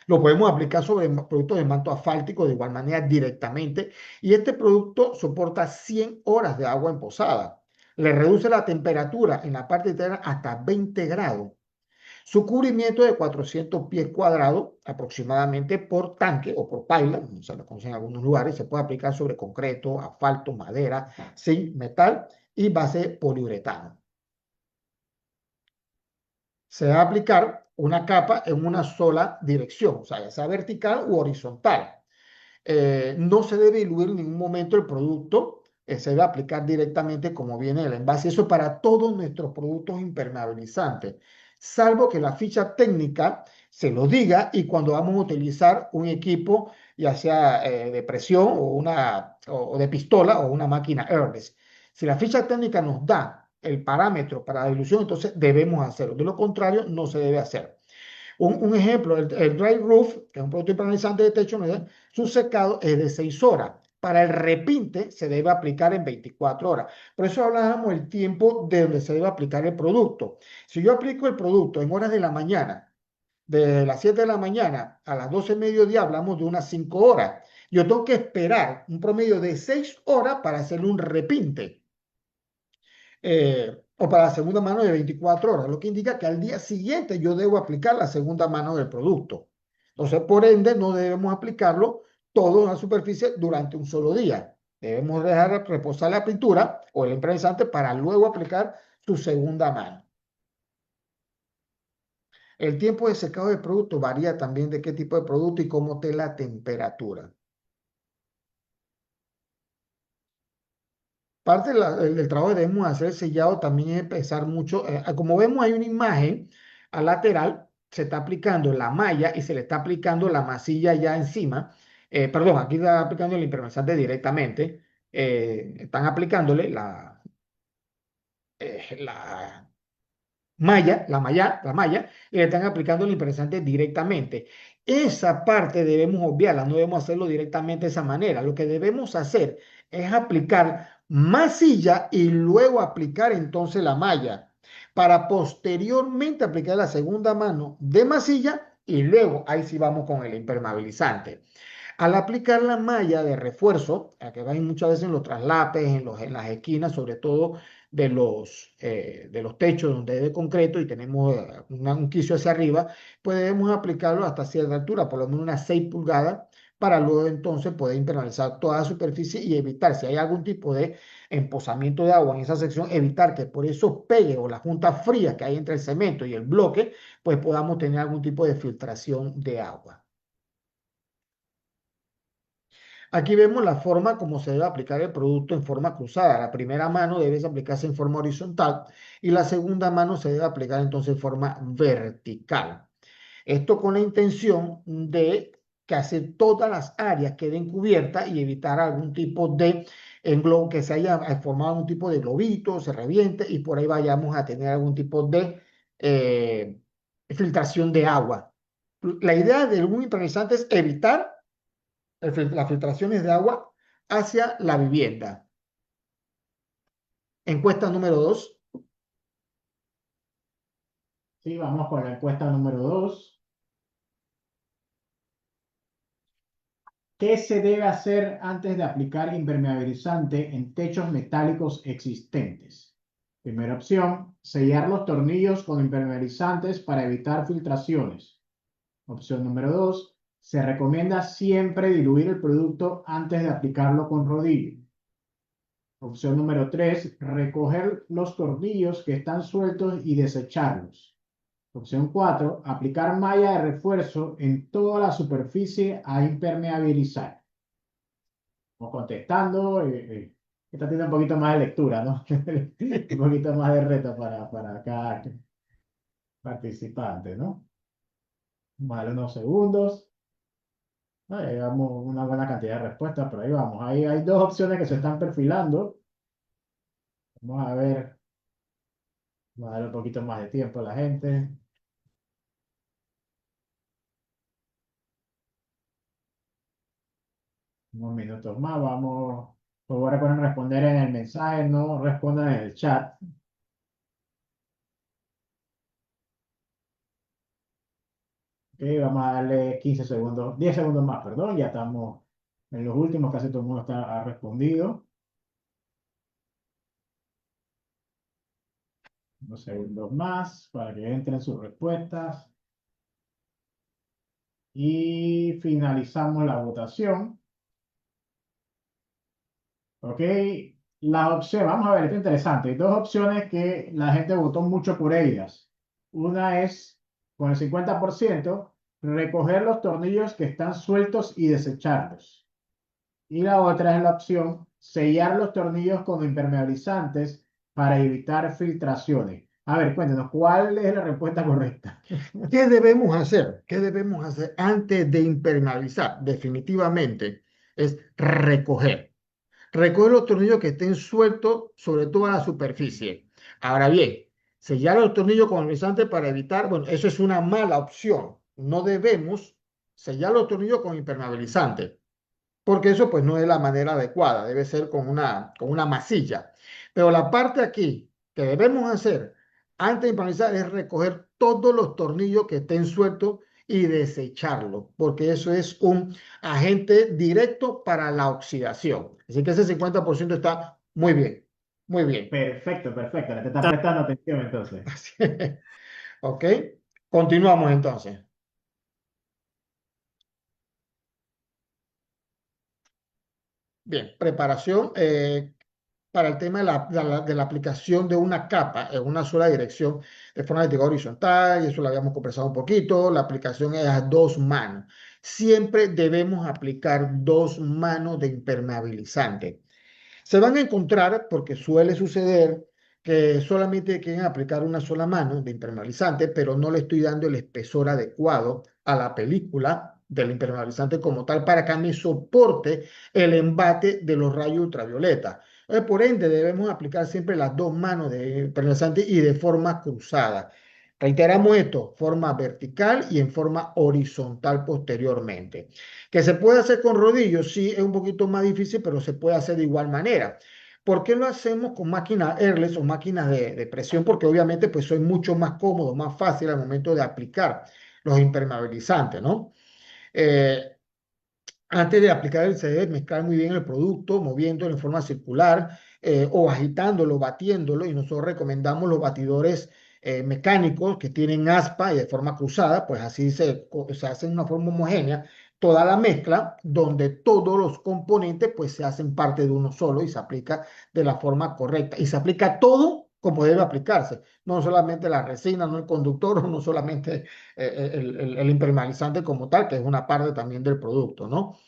Lo podemos aplicar sobre productos de manto asfáltico de igual manera directamente. Y este producto soporta 100 horas de agua en posada. Le reduce la temperatura en la parte interna hasta 20 grados. Su cubrimiento es de 400 pies cuadrados aproximadamente por tanque o por paila, se lo conocen en algunos lugares. Se puede aplicar sobre concreto, asfalto, madera, zinc, metal y base poliuretano. Se va a aplicar una capa en una sola dirección, o sea, ya sea vertical u horizontal. No se debe diluir en ningún momento el producto, se debe aplicar directamente como viene el envase. Eso para todos nuestros productos impermeabilizantes, salvo que la ficha técnica se lo diga y cuando vamos a utilizar un equipo, ya sea de presión o de pistola o una máquina airless. Si la ficha técnica nos da el parámetro para la dilución, entonces debemos hacerlo. De lo contrario, no se debe hacer. Un ejemplo, el dry roof, que es un producto impermeabilizante de techo, su secado es de 6 horas. Para el repinte se debe aplicar en 24 horas. Por eso hablábamos el tiempo de donde se debe aplicar el producto. Si yo aplico el producto en horas de la mañana, de las 7 de la mañana a las 12 del mediodía, hablamos de unas 5 horas. Yo tengo que esperar un promedio de 6 horas para hacer un repinte. O para la segunda mano de 24 horas, lo que indica que al día siguiente yo debo aplicar la segunda mano del producto. Entonces, por ende, no debemos aplicarlo todo en la superficie durante un solo día. Debemos dejar reposar la pintura o el impermeabilizante para luego aplicar su segunda mano. El tiempo de secado del producto varía también de qué tipo de producto y cómo esté la temperatura. Parte del trabajo que debemos hacer sellado también es pensar mucho. Como vemos, hay una imagen al lateral, se está aplicando la malla y se le está aplicando la masilla ya encima. Perdón, aquí está aplicando el impermeabilizante directamente. Están aplicándole la la malla, y le están aplicando el impresante directamente. Esa parte debemos obviarla, no debemos hacerlo directamente de esa manera. Lo que debemos hacer es aplicar masilla y luego aplicar entonces la malla, para posteriormente aplicar la segunda mano de masilla y luego ahí sí vamos con el impermeabilizante. Al aplicar la malla de refuerzo, a que van muchas veces en los traslapes, en las esquinas, sobre todo de los techos donde es de concreto y tenemos un quicio hacia arriba, pues debemos aplicarlo hasta cierta altura, por lo menos unas 6 pulgadas, para luego entonces poder impermeabilizar toda la superficie y evitar, si hay algún tipo de emposamiento de agua en esa sección, evitar que por esos pegues o las juntas frías que hay entre el cemento y el bloque, pues podamos tener algún tipo de filtración de agua. Aquí vemos la forma como se debe aplicar el producto en forma cruzada. La primera mano debe aplicarse en forma horizontal y la segunda mano se debe aplicar entonces en forma vertical. Esto con la intención de que hace todas las áreas queden cubiertas y evitar algún tipo de englobo, que se haya formado algún tipo de globito, se reviente y por ahí vayamos a tener algún tipo de filtración de agua. La idea de un impermeabilizante es evitar las filtraciones de agua hacia la vivienda. Encuesta número 2. Sí, vamos con la encuesta número 2. ¿Qué se debe hacer antes de aplicar impermeabilizante en techos metálicos existentes? Primera opción, sellar los tornillos con impermeabilizantes para evitar filtraciones. Opción número 2, se recomienda siempre diluir el producto antes de aplicarlo con rodillo. Opción número 3, recoger los tornillos que están sueltos y desecharlos. Opción 4, aplicar malla de refuerzo en toda la superficie a impermeabilizar. Vamos contestando. Esta tiene un poquito más de lectura, ¿no? Un poquito más de reto para cada participante, ¿no? Vamos a darle unos segundos. Llevamos una buena cantidad de respuestas, pero ahí vamos. Ahí hay dos opciones que se están perfilando. Vamos a ver. Vamos a darle un poquito más de tiempo a la gente. Unos minutos más. Vamos. Por favor, recuerden responder en el mensaje, no respondan en el chat. Ok, vamos a darle 15 segundos, 10 segundos más, perdón. Ya estamos en los últimos, casi todo el mundo ha respondido. Unos segundos más para que entren sus respuestas. Y finalizamos la votación. Ok, la opción, vamos a ver, esto es interesante. Hay dos opciones que la gente votó mucho por ellas. Una es, con el 50%, recoger los tornillos que están sueltos y desecharlos. Y la otra es la opción, sellar los tornillos con impermeabilizantes para evitar filtraciones. A ver, cuéntenos, ¿cuál es la respuesta correcta? ¿Qué debemos hacer? ¿Qué debemos hacer antes de impermeabilizar? Definitivamente es recoger. Recoger los tornillos que estén sueltos sobre toda la superficie. Ahora bien, sellar los tornillos con impermeabilizante para evitar, bueno, eso es una mala opción. No debemos sellar los tornillos con impermeabilizante. porque eso pues no es la manera adecuada, debe ser con una masilla. Pero la parte aquí que debemos hacer antes de improvisar es recoger todos los tornillos que estén sueltos y desecharlos, porque eso es un agente directo para la oxidación. Así que ese 50% está muy bien, muy bien. Perfecto, perfecto. Le te estás prestando atención entonces. Así es. ¿Ok? Continuamos entonces. Bien, preparación para el tema de la aplicación de una capa en una sola dirección de forma vertical horizontal, y eso lo habíamos conversado un poquito. La aplicación es a dos manos. Siempre debemos aplicar dos manos de impermeabilizante. Se van a encontrar, porque suele suceder, que solamente quieren aplicar una sola mano de impermeabilizante, pero no le estoy dando el espesor adecuado a la película del impermeabilizante como tal para que me soporte el embate de los rayos ultravioleta. Por ende, debemos aplicar siempre las dos manos de impermeabilizante y de forma cruzada. Reiteramos esto, forma vertical y en forma horizontal posteriormente. Que se puede hacer con rodillos, sí, es un poquito más difícil, pero se puede hacer de igual manera. ¿Por qué lo hacemos con máquinas airless o máquinas de presión? Porque obviamente pues soy mucho más cómodo, más fácil al momento de aplicar los impermeabilizantes, ¿no? Eh, Antes de aplicar se debe mezclar muy bien el producto, moviéndolo en forma circular o agitándolo, batiéndolo. Y nosotros recomendamos los batidores mecánicos que tienen aspa y de forma cruzada, pues así se hace en una forma homogénea toda la mezcla, donde todos los componentes pues se hacen parte de uno solo y se aplica de la forma correcta. Y se aplica todo como debe aplicarse, no solamente la resina, no el conductor, no solamente el impermeabilizante como tal, que es una parte también del producto, ¿no?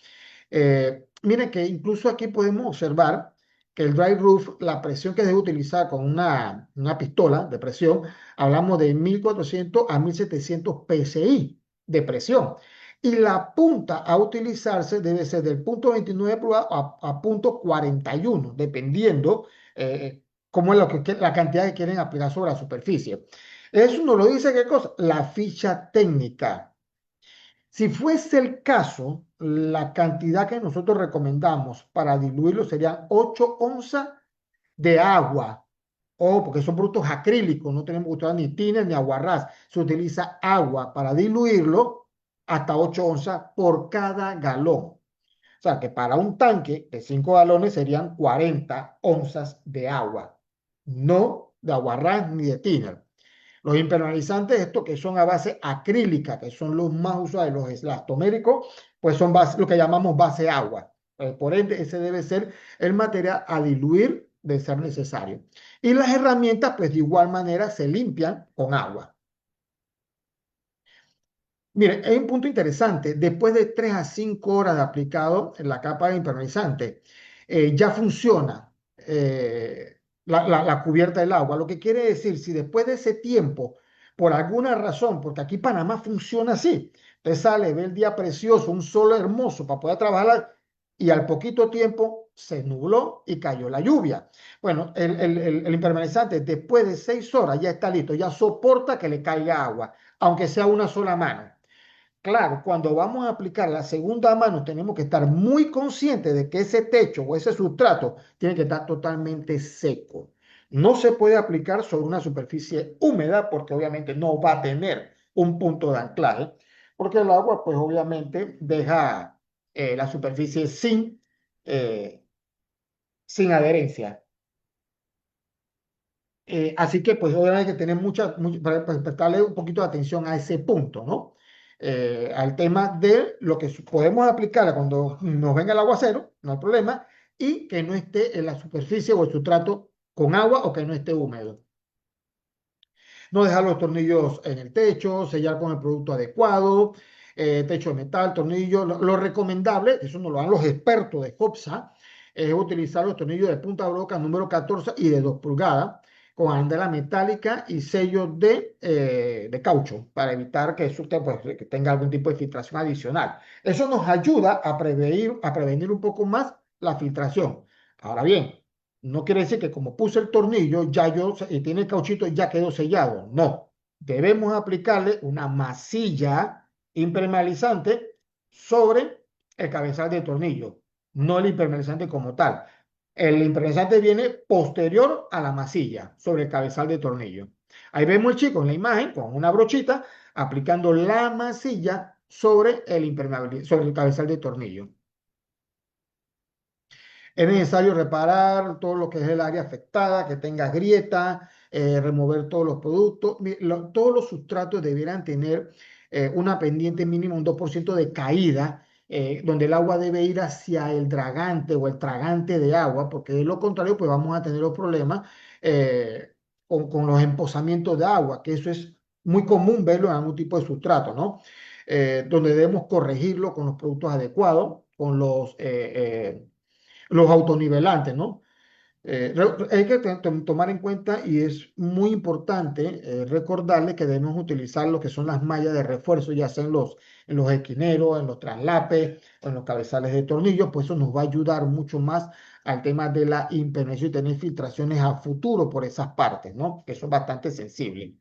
Miren que incluso aquí podemos observar que el dry roof, la presión que debe utilizar con una pistola de presión, hablamos de 1400 a 1700 psi de presión. Y la punta a utilizarse debe ser del punto 29 pulgadas a punto 41, dependiendo cómo es la cantidad que quieren aplicar sobre la superficie. Eso nos lo dice, ¿qué cosa? La ficha técnica. Si fuese el caso, la cantidad que nosotros recomendamos para diluirlo serían 8 onzas de agua. O porque son productos acrílicos, no tenemos que usar ni tiner ni aguarrás. Se utiliza agua para diluirlo hasta 8 onzas por cada galón. O sea que para un tanque de 5 galones serían 40 onzas de agua, no de aguarrás ni de tiner. Los impermeabilizantes, estos que son a base acrílica, que son los más usuales, los elastoméricos, pues son lo que llamamos base agua. Por ende, ese debe ser el material a diluir de ser necesario. Y las herramientas, pues de igual manera, se limpian con agua. Mire, hay un punto interesante. Después de 3 a 5 horas de aplicado en la capa de impermeabilizante, ya funciona la cubierta del agua. Lo que quiere decir, si después de ese tiempo, por alguna razón, porque aquí Panamá funciona así, usted sale, ve el día precioso, un sol hermoso para poder trabajar, y al poquito tiempo se nubló y cayó la lluvia. Bueno, el impermeabilizante después de 6 horas ya está listo, ya soporta que le caiga agua, aunque sea una sola mano. Claro, cuando vamos a aplicar la segunda mano, tenemos que estar muy conscientes de que ese techo o ese sustrato tiene que estar totalmente seco. No se puede aplicar sobre una superficie húmeda porque obviamente no va a tener un punto de anclaje, porque el agua pues obviamente deja la superficie eh, sin adherencia. Así que, pues, obviamente hay que tener para prestarle un poquito de atención a ese punto, ¿no? Al tema de lo que podemos aplicar a cuando nos venga el aguacero, no hay problema, y que no esté en la superficie o el sustrato con agua o que no esté húmedo. No dejar los tornillos en el techo, sellar con el producto adecuado, techo de metal, tornillo. Lo recomendable, eso nos lo dan los expertos de COPSA, es utilizar los tornillos de punta broca número 14 y de 2 pulgadas con arandela metálica y sellos de caucho para evitar que, eso pues, que tenga algún tipo de filtración adicional. Eso nos ayuda a prevenir un poco más la filtración. Ahora bien, no quiere decir que como puse el tornillo, y tiene el cauchito, ya quedó sellado. No, debemos aplicarle una masilla impermeabilizante sobre el cabezal del tornillo. no el impermeabilizante como tal. El impermeabilizante viene posterior a la masilla, sobre el cabezal de tornillo. Ahí vemos el chico en la imagen con una brochita aplicando la masilla sobre sobre el cabezal de tornillo. Es necesario reparar todo lo que es el área afectada, que tenga grieta, remover todos los productos. Todos los sustratos debieran tener una pendiente mínima, un 2% de caída, donde el agua debe ir hacia el dragante o el tragante de agua, porque de lo contrario, pues vamos a tener los problemas con los emposamientos de agua, que eso es muy común verlo en algún tipo de sustrato, ¿no? Donde debemos corregirlo con los productos adecuados, con los autonivelantes, ¿no? Hay que tomar en cuenta y es muy importante recordarle que debemos utilizar lo que son las mallas de refuerzo, ya sea en los esquineros, en los traslapes, o en los cabezales de tornillos, pues eso nos va a ayudar mucho más al tema de la impermeabilización y tener filtraciones a futuro por esas partes, ¿no? Que son bastante sensibles.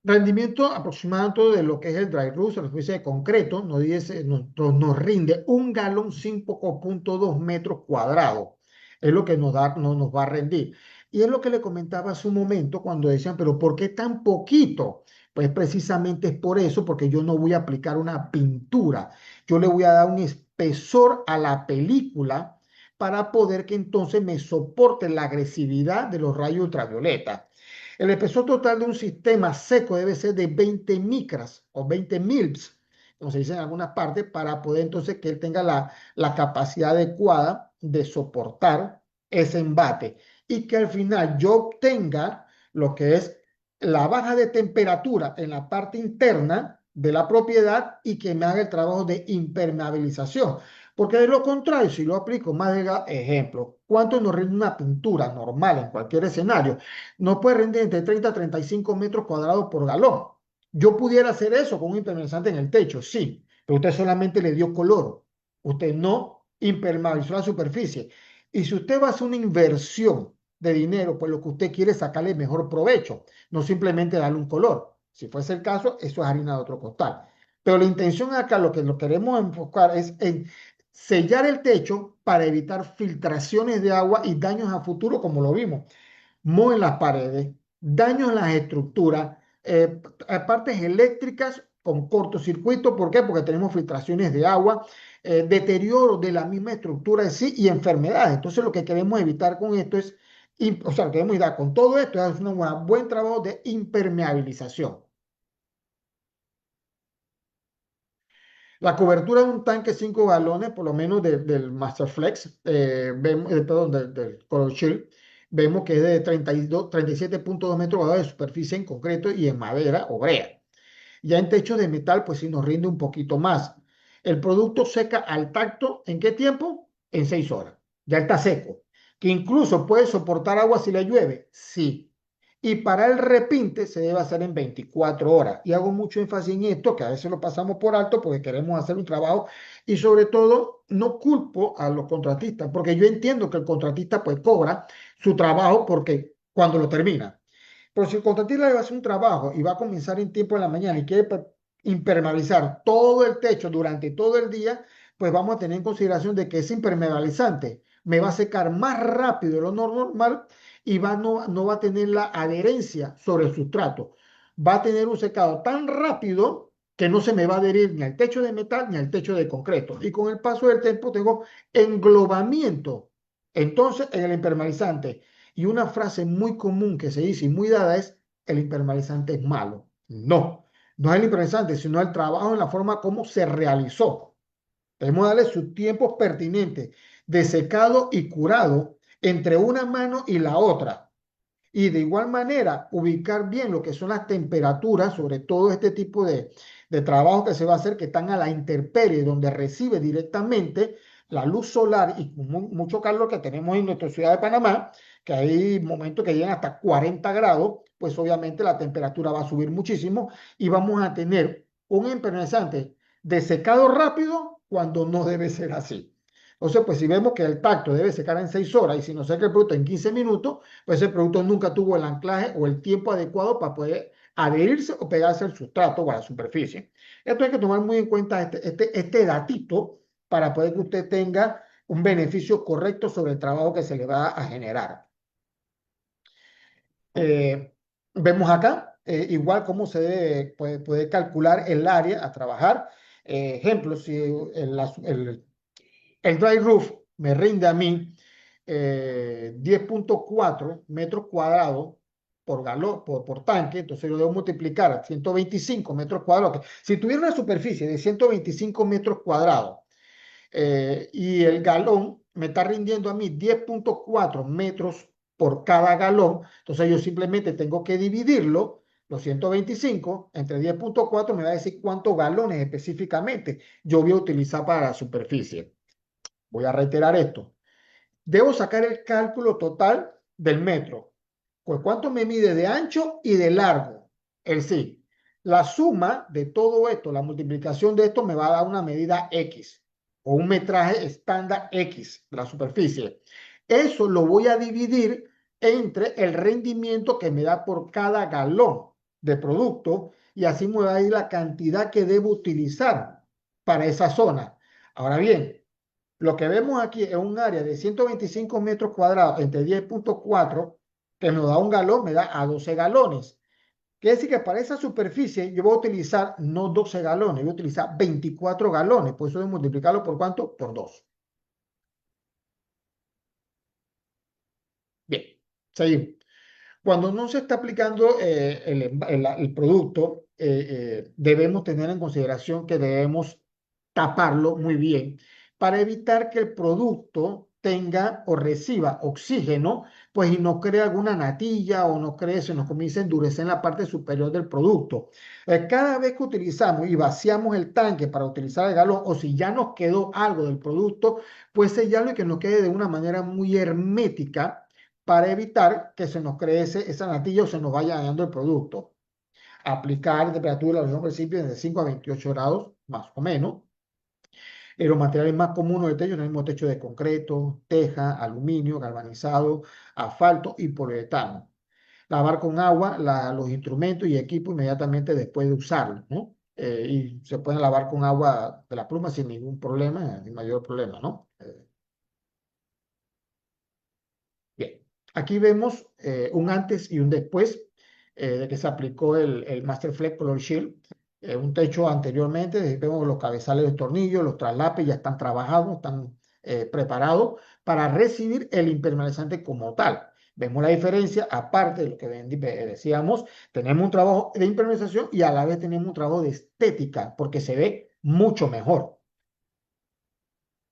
Rendimiento aproximado de lo que es el dry roof, la superficie de concreto, nos rinde 1 galón 5,2 metros cuadrados. Es lo que nos va a rendir. Y es lo que le comentaba hace un momento cuando decían, pero ¿por qué tan poquito? Pues precisamente es por eso, porque yo no voy a aplicar una pintura. Yo le voy a dar un espesor a la película para poder que entonces me soporte la agresividad de los rayos ultravioleta. El espesor total de un sistema seco debe ser de 20 micras o 20 milps, como se dice en algunas partes, para poder entonces que él tenga la capacidad adecuada de soportar ese embate y que al final yo obtenga lo que es la baja de temperatura en la parte interna de la propiedad y que me haga el trabajo de impermeabilización. Porque de lo contrario, si lo aplico más de ejemplo, ¿cuánto nos rinde una pintura normal en cualquier escenario? No puede rendir entre 30 a 35 metros cuadrados por galón. Yo pudiera hacer eso con un impermeabilizante en el techo, sí, pero usted solamente le dio color. Usted no impermeabilizó la superficie. Y si usted va a hacer una inversión de dinero, pues lo que usted quiere es sacarle mejor provecho, no simplemente darle un color. Si fuese el caso, eso es harina de otro costal. Pero la intención acá, lo que lo queremos enfocar es en sellar el techo para evitar filtraciones de agua y daños a futuro, como lo vimos moho en las paredes, daños en las estructuras, partes eléctricas con cortocircuito. ¿Por qué? Porque tenemos filtraciones de agua, deterioro de la misma estructura en sí y enfermedades. Entonces, lo que queremos evitar con esto es, o sea, lo que queremos evitar con todo esto es un buen trabajo de impermeabilización. La cobertura de un tanque 5 galones, por lo menos del Masterflex, perdón, del Color Shield, vemos que es de 37,2 metros cuadrados de superficie en concreto y en madera o brea. Ya en techo de metal, pues sí nos rinde un poquito más. El producto seca al tacto, ¿en qué tiempo? En 6 horas. Ya está seco. Que incluso puede soportar agua si le llueve. Sí. Y para el repinte se debe hacer en 24 horas. Y hago mucho énfasis en esto, que a veces lo pasamos por alto porque queremos hacer un trabajo y sobre todo no culpo a los contratistas, porque yo entiendo que el contratista pues cobra su trabajo porque cuando lo termina. Pero si el contratista le va a hacer un trabajo y va a comenzar en tiempo de la mañana y quiere impermeabilizar todo el techo durante todo el día, pues vamos a tener en consideración de que ese impermeabilizante me va a secar más rápido de lo normal y no va a tener la adherencia sobre el sustrato. Va a tener un secado tan rápido que no se me va a adherir ni al techo de metal ni al techo de concreto. Y con el paso del tiempo tengo englobamiento. Entonces, en el impermeabilizante. Y una frase muy común que se dice y muy dada es, el impermeabilizante es malo. No, no es el impermeabilizante, sino el trabajo en la forma como se realizó. Debemos darle sus tiempos pertinentes de secado y curado entre una mano y la otra. Y de igual manera, ubicar bien lo que son las temperaturas, sobre todo este tipo de trabajo que se va a hacer, que están a la intemperie, donde recibe directamente la luz solar y con mucho calor que tenemos en nuestra ciudad de Panamá, que hay momentos que llegan hasta 40 grados, pues obviamente la temperatura va a subir muchísimo y vamos a tener un impermeabilizante de secado rápido cuando no debe ser así. Entonces, pues si vemos que el tacto debe secar en 6 horas y si nos seca el producto en 15 minutos, pues ese producto nunca tuvo el anclaje o el tiempo adecuado para poder adherirse o pegarse al sustrato o a la superficie. Esto hay que tomar muy en cuenta este datito para poder que usted tenga un beneficio correcto sobre el trabajo que se le va a generar. Eh, Vemos acá, igual cómo se puede calcular el área a trabajar. Ejemplo, si el dry roof me rinde a mí 10,4 metros cuadrados por galón, por tanque, entonces yo debo multiplicar a 125 metros cuadrados. Si tuviera una superficie de 125 metros cuadrados y el galón me está rindiendo a mí 10,4 metros por cada galón, entonces yo simplemente tengo que dividirlo, los 125 entre 10,4 me va a decir cuántos galones específicamente yo voy a utilizar para la superficie. Voy a reiterar esto. Debo sacar el cálculo total del metro. Pues cuánto me mide de ancho y de largo. El sí. La suma de todo esto, la multiplicación de esto me va a dar una medida X o un metraje estándar X de la superficie. Eso lo voy a dividir entre el rendimiento que me da por cada galón de producto y así me va a ir la cantidad que debo utilizar para esa zona. Ahora bien, lo que vemos aquí es un área de 125 metros cuadrados entre 10,4 que nos da un galón, me da a 12 galones. Quiere decir que para esa superficie yo voy a utilizar no 12 galones, voy a utilizar 24 galones. Por eso debo multiplicarlo por ¿cuánto? Por 2. Bien, seguimos. Cuando no se está aplicando el producto, debemos tener en consideración que debemos taparlo muy bien para evitar que el producto tenga o reciba oxígeno, pues y no cree alguna natilla o no cree, se nos comienza a endurecer en la parte superior del producto. Cada vez que utilizamos y vaciamos el tanque para utilizar el galón, o si ya nos quedó algo del producto, pues sellarlo y que nos quede de una manera muy hermética para evitar que se nos cree esa natilla o se nos vaya dañando el producto. Aplicar temperatura a los principios de 5 a 28 grados, más o menos. Los materiales más comunes de techo, tenemos techo de concreto, teja, aluminio, galvanizado, asfalto y poliuretano. Lavar con agua los instrumentos y equipos inmediatamente después de usarlos, ¿no? Y se pueden lavar con agua de la pluma sin ningún problema, sin mayor problema, ¿no? Bien, aquí vemos un antes y un después de que se aplicó el Masterflex Color Shield. Un techo anteriormente, vemos los cabezales de tornillos, los traslapes ya están trabajados, están preparados para recibir el impermeabilizante como tal. Vemos la diferencia, aparte de lo que decíamos, tenemos un trabajo de impermeabilización y a la vez tenemos un trabajo de estética, porque se ve mucho mejor.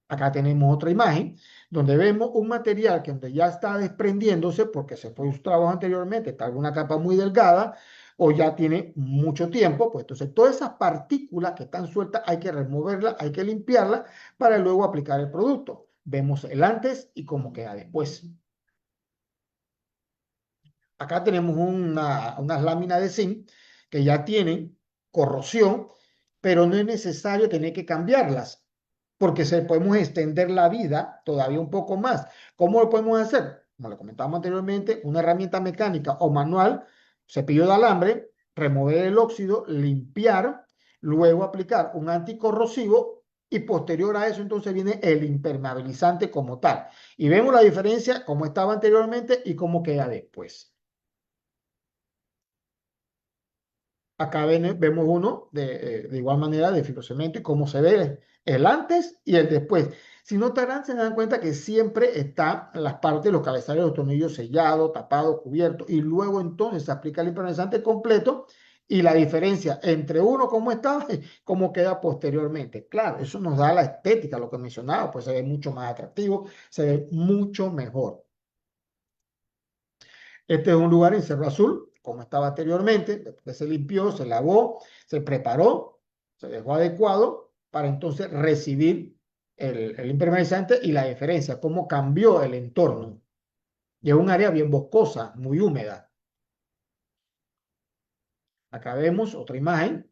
Acá tenemos otra imagen donde vemos un material que donde ya está desprendiéndose porque se fue su trabajo anteriormente, está en una capa muy delgada o ya tiene mucho tiempo, pues entonces todas esas partículas que están sueltas hay que removerlas, hay que limpiarlas para luego aplicar el producto. Vemos el antes y cómo queda después. Acá tenemos unas láminas de zinc que ya tienen corrosión, pero no es necesario tener que cambiarlas porque podemos extender la vida todavía un poco más. ¿Cómo lo podemos hacer? Como lo comentábamos anteriormente, una herramienta mecánica o manual, cepillo de alambre, remover el óxido, limpiar, luego aplicar un anticorrosivo y posterior a eso entonces viene el impermeabilizante como tal. Y vemos la diferencia como estaba anteriormente y cómo queda después. Acá vemos uno de igual manera de fibrocemento y cómo se ve el antes y el después. Si notarán, se dan cuenta que siempre están las partes, los cabezales de los tornillos sellados, tapados, cubiertos, y luego entonces se aplica el impermeabilizante completo y la diferencia entre uno como estaba y cómo queda posteriormente. Claro, eso nos da la estética, lo que mencionaba, pues se ve mucho más atractivo, se ve mucho mejor. Este es un lugar en Cerro Azul, como estaba anteriormente, después se limpió, se lavó, se preparó, se dejó adecuado para entonces recibir el impermeabilizante y la diferencia, cómo cambió el entorno. Y es un área bien boscosa, muy húmeda. Acá vemos otra imagen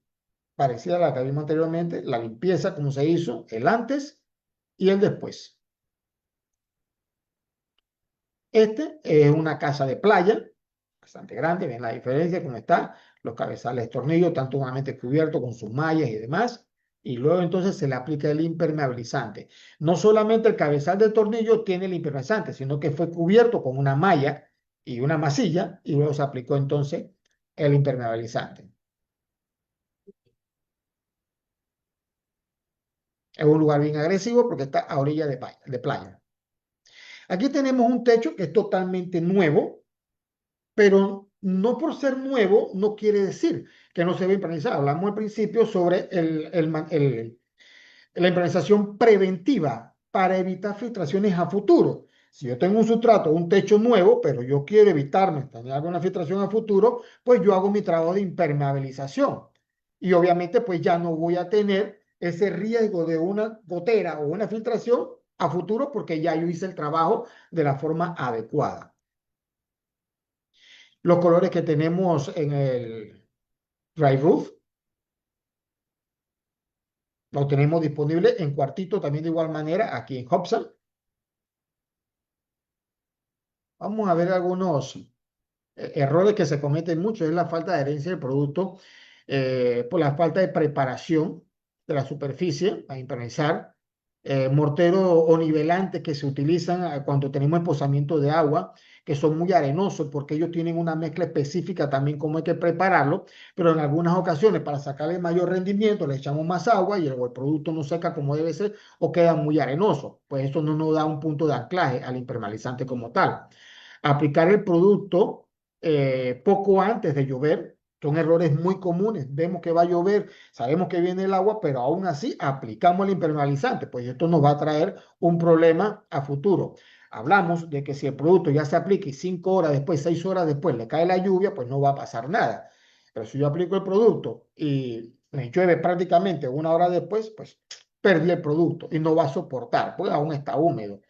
parecida a la que vimos anteriormente, la limpieza, cómo se hizo, el antes y el después. Este es una casa de playa, bastante grande, ven la diferencia, cómo está, los cabezales de tornillo, están totalmente cubiertos con sus mallas y demás. Y luego entonces se le aplica el impermeabilizante. No solamente el cabezal de tornillo tiene el impermeabilizante, sino que fue cubierto con una malla y una masilla y luego se aplicó entonces el impermeabilizante. Es un lugar bien agresivo porque está a orilla de playa. Aquí tenemos un techo que es totalmente nuevo, pero no por ser nuevo no quiere decir que no se debe impermeabilizar. Hablamos al principio sobre la implementación preventiva para evitar filtraciones a futuro. Si yo tengo un sustrato, un techo nuevo, pero yo quiero evitarme tener alguna filtración a futuro, pues yo hago mi trabajo de impermeabilización. Y obviamente pues ya no voy a tener ese riesgo de una gotera o una filtración a futuro porque ya yo hice el trabajo de la forma adecuada. Los colores que tenemos en el dry roof lo tenemos disponible en cuartito también de igual manera aquí en Hobson. Vamos a ver algunos errores que se cometen mucho. Es la falta de adherencia del producto por la falta de preparación de la superficie a impermeabilizar, mortero o nivelantes que se utilizan cuando tenemos emposamiento de agua, que son muy arenosos porque ellos tienen una mezcla específica también cómo hay que prepararlo, pero en algunas ocasiones para sacarle mayor rendimiento le echamos más agua y el producto no seca como debe ser o queda muy arenoso. Pues eso no nos da un punto de anclaje al impermeabilizante como tal. Aplicar el producto poco antes de llover son errores muy comunes. Vemos que va a llover, sabemos que viene el agua, pero aún así aplicamos el impermeabilizante, pues esto nos va a traer un problema a futuro. Hablamos de que si el producto ya se aplica y 5 horas después, 6 horas después le cae la lluvia, pues no va a pasar nada. Pero si yo aplico el producto y me llueve prácticamente 1 hora después, pues perdí el producto y no va a soportar, pues aún está húmedo.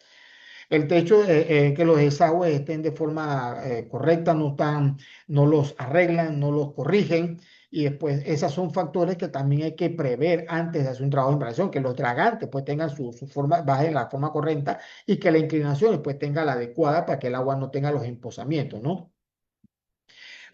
El techo, que los desagües estén de forma correcta, no los arreglan, no los corrigen. Y después, esos son factores que también hay que prever antes de hacer un trabajo de inversión, que los dragantes pues tengan su forma, bajen la forma correcta y que la inclinación pues tenga la adecuada para que el agua no tenga los emposamientos, ¿no?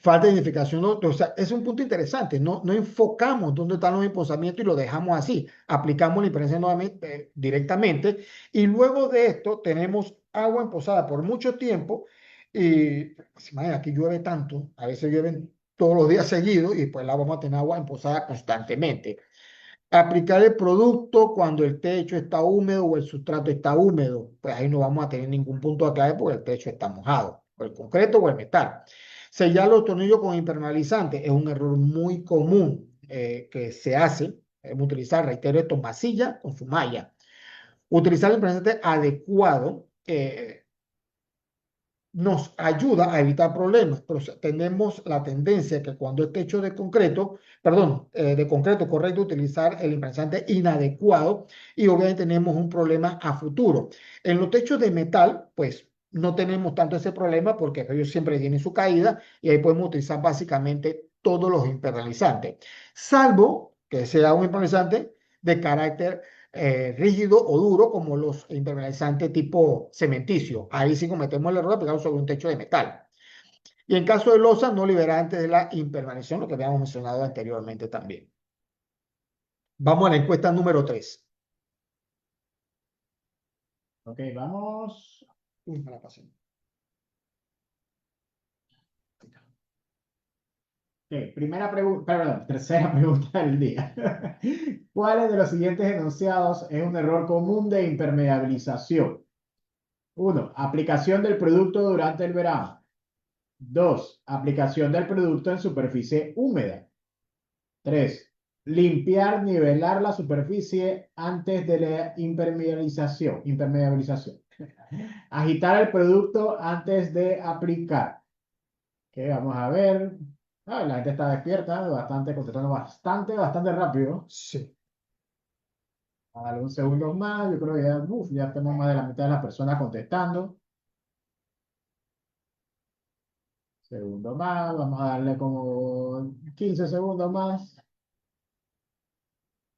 Falta de identificación, ¿no? O sea, es un punto interesante. No enfocamos dónde están los emposamientos y lo dejamos así. Aplicamos la impresión nuevamente, directamente. Y luego de esto tenemos agua emposada por mucho tiempo. Y pues, imagina, aquí llueve tanto, a veces llueven todos los días seguidos y pues la vamos a tener agua emposada constantemente. Aplicar el producto cuando el techo está húmedo o el sustrato está húmedo, pues ahí no vamos a tener ningún punto de clave porque el techo está mojado, o el concreto o el metal. Sellar los tornillos con impermeabilizante es un error muy común que se hace. Debemos utilizar, reitero esto, masilla con su malla. Utilizar el impermeabilizante adecuado nos ayuda a evitar problemas, pero tenemos la tendencia que cuando es techo de concreto, perdón, de concreto correcto, utilizar el impermeabilizante inadecuado y obviamente tenemos un problema a futuro. En los techos de metal, pues no tenemos tanto ese problema porque ellos siempre tienen su caída y ahí podemos utilizar básicamente todos los impermeabilizantes, salvo que sea un impermeabilizante de carácter rígido o duro como los impermeabilizantes tipo cementicio. Ahí sí cometemos el error de aplicarlo sobre un techo de metal. Y en caso de losa, no liberar antes de la impermeabilización, lo que habíamos mencionado anteriormente también. Vamos a la encuesta número 3. Ok, vamos. Me la pasé. Ok, primera pregunta, perdón, tercera pregunta del día. ¿Cuáles de los siguientes enunciados es un error común de impermeabilización? 1. Aplicación del producto durante el verano. 2. Aplicación del producto en superficie húmeda. 3. Limpiar, nivelar la superficie antes de la impermeabilización. Agitar el producto antes de aplicar. Que vamos a ver. La gente está despierta, bastante, contestando bastante rápido. Sí. A darle un segundo más. Yo creo que ya tenemos más de la mitad de las personas contestando. Segundo más, vamos a darle como 15 segundos más.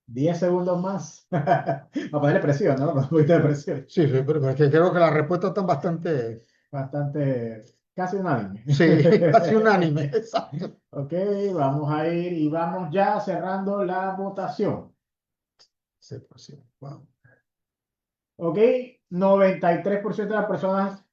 10 segundos más. A ponerle presión, ¿no? Un poquito de presión. Sí, sí, pero es que creo que las respuestas están bastante, Bastante, casi unánime. sí, casi unánime, exacto. Ok, vamos a ir y vamos ya cerrando la votación. Sí, pues sí. Wow. Ok, 93% de las personas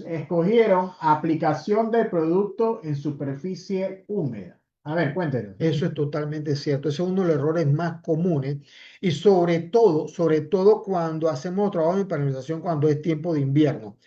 escogieron aplicación del producto en superficie húmeda. A ver, cuéntenos. Eso es totalmente cierto. Ese es uno de los errores más comunes y sobre todo cuando hacemos trabajo de impermeabilización cuando es tiempo de invierno.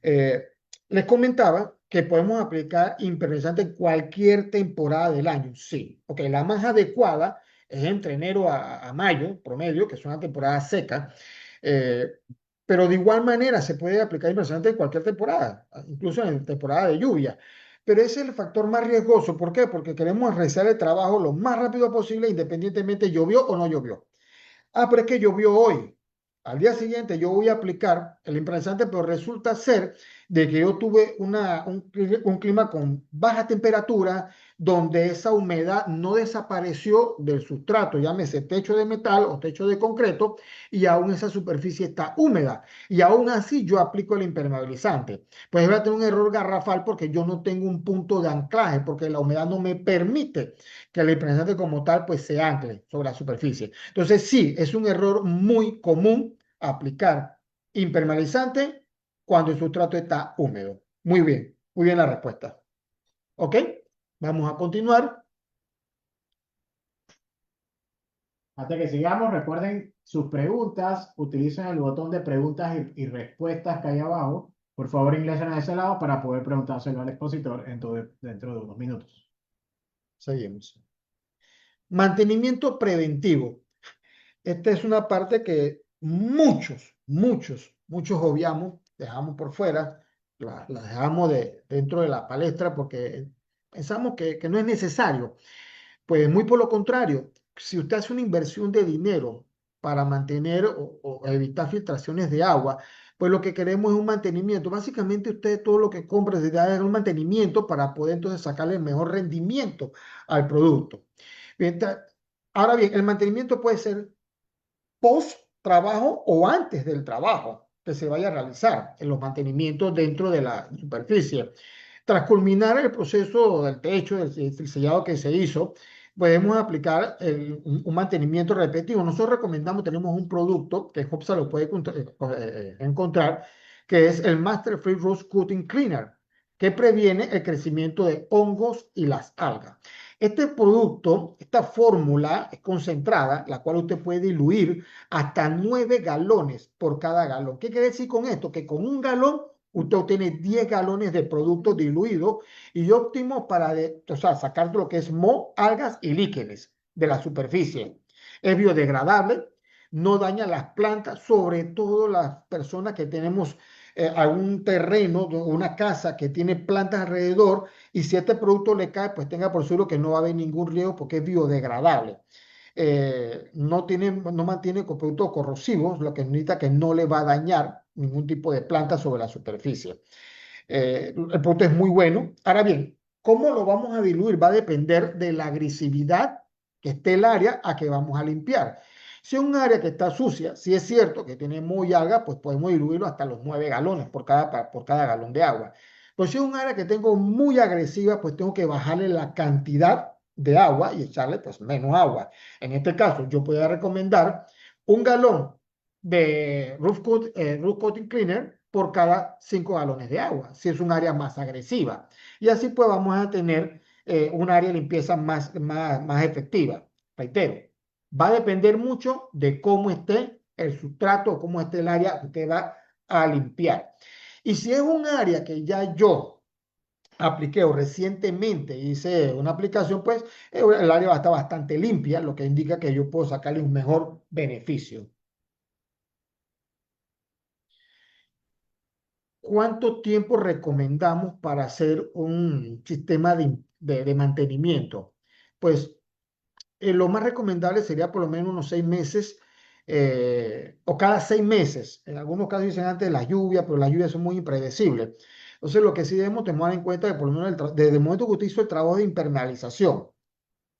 Eh, Les comentaba que podemos aplicar impermeabilizante en cualquier temporada del año. Sí, ok, la más adecuada es entre enero a mayo, promedio, que es una temporada seca. Eh, pero de igual manera se puede aplicar impermeabilizante en cualquier temporada, incluso en temporada de lluvia. Pero ese es el factor más riesgoso. ¿Por qué? Porque queremos realizar el trabajo lo más rápido posible, independientemente llovió o no llovió. Ah, pero es que llovió hoy. Al día siguiente yo voy a aplicar el impresante, pero resulta ser de que yo tuve un clima con baja temperatura, donde esa humedad no desapareció del sustrato, llámese techo de metal o techo de concreto, y aún esa superficie está húmeda. Y aún así yo aplico el impermeabilizante. Pues voy a tener un error garrafal porque yo no tengo un punto de anclaje, porque la humedad no me permite que el impermeabilizante como tal pues se ancle sobre la superficie. Entonces, sí, es un error muy común aplicar impermeabilizante cuando el sustrato está húmedo. Muy bien la respuesta. ¿Ok? Vamos a continuar. Antes que sigamos, recuerden sus preguntas, utilicen el botón de preguntas y respuestas que hay abajo. Por favor, ingresen a ese lado para poder preguntárselo al expositor dentro de unos minutos. Seguimos. Mantenimiento preventivo. Esta es una parte que muchos obviamos, dejamos por fuera, la dejamos dentro de la palestra porque pensamos que no es necesario. Pues muy por lo contrario, si usted hace una inversión de dinero para mantener o evitar filtraciones de agua, pues lo que queremos es un mantenimiento. Básicamente usted todo lo que compra se da un mantenimiento para poder entonces sacarle el mejor rendimiento al producto. Bien, ahora bien, el mantenimiento puede ser post trabajo o antes del trabajo que se vaya a realizar en los mantenimientos dentro de la superficie. Tras culminar el proceso del techo, del sellado que se hizo, podemos aplicar un mantenimiento repetido. Nosotros recomendamos, tenemos un producto que Hopsa lo puede encontrar, que es el Master Free Roots Cutting Cleaner, que previene el crecimiento de hongos y las algas. Este producto, esta fórmula es concentrada, la cual usted puede diluir hasta 9 galones por cada galón. ¿Qué quiere decir con esto? Que con un galón usted obtiene 10 galones de producto diluido y óptimo para o sea, sacar lo que es moho, algas y líquenes de la superficie. Es biodegradable, no daña las plantas, sobre todo las personas que tenemos algún terreno, una casa que tiene plantas alrededor, y si este producto le cae, pues tenga por seguro que no va a haber ningún riesgo porque es biodegradable. No mantiene con productos corrosivos, lo que significa que no le va a dañar ningún tipo de planta sobre la superficie. El producto es muy bueno. Ahora bien, ¿cómo lo vamos a diluir? Va a depender de la agresividad que esté el área a que vamos a limpiar. Si es un área que está sucia, si es cierto que tiene muy alga, pues podemos diluirlo hasta los 9 galones por cada galón de agua. Pues si es un área que tengo muy agresiva, pues tengo que bajarle la cantidad de agua y echarle pues menos agua. En este caso, yo podría recomendar un galón de Roof Coating Cleaner por cada 5 galones de agua, si es un área más agresiva. Y así pues vamos a tener un área de limpieza más efectiva. Reitero, va a depender mucho de cómo esté el sustrato o cómo esté el área que usted va a limpiar. Y si es un área que ya yo apliqué o recientemente hice una aplicación, pues el área va a estar bastante limpia, lo que indica que yo puedo sacarle un mejor beneficio. ¿Cuánto tiempo recomendamos para hacer un sistema de mantenimiento? Pues lo más recomendable sería por lo menos unos 6 meses o cada 6 meses. En algunos casos dicen antes de la lluvia, pero las lluvias son muy impredecibles. Entonces, lo que sí debemos tomar en cuenta es que por lo menos desde el momento que usted hizo el trabajo de impermeabilización,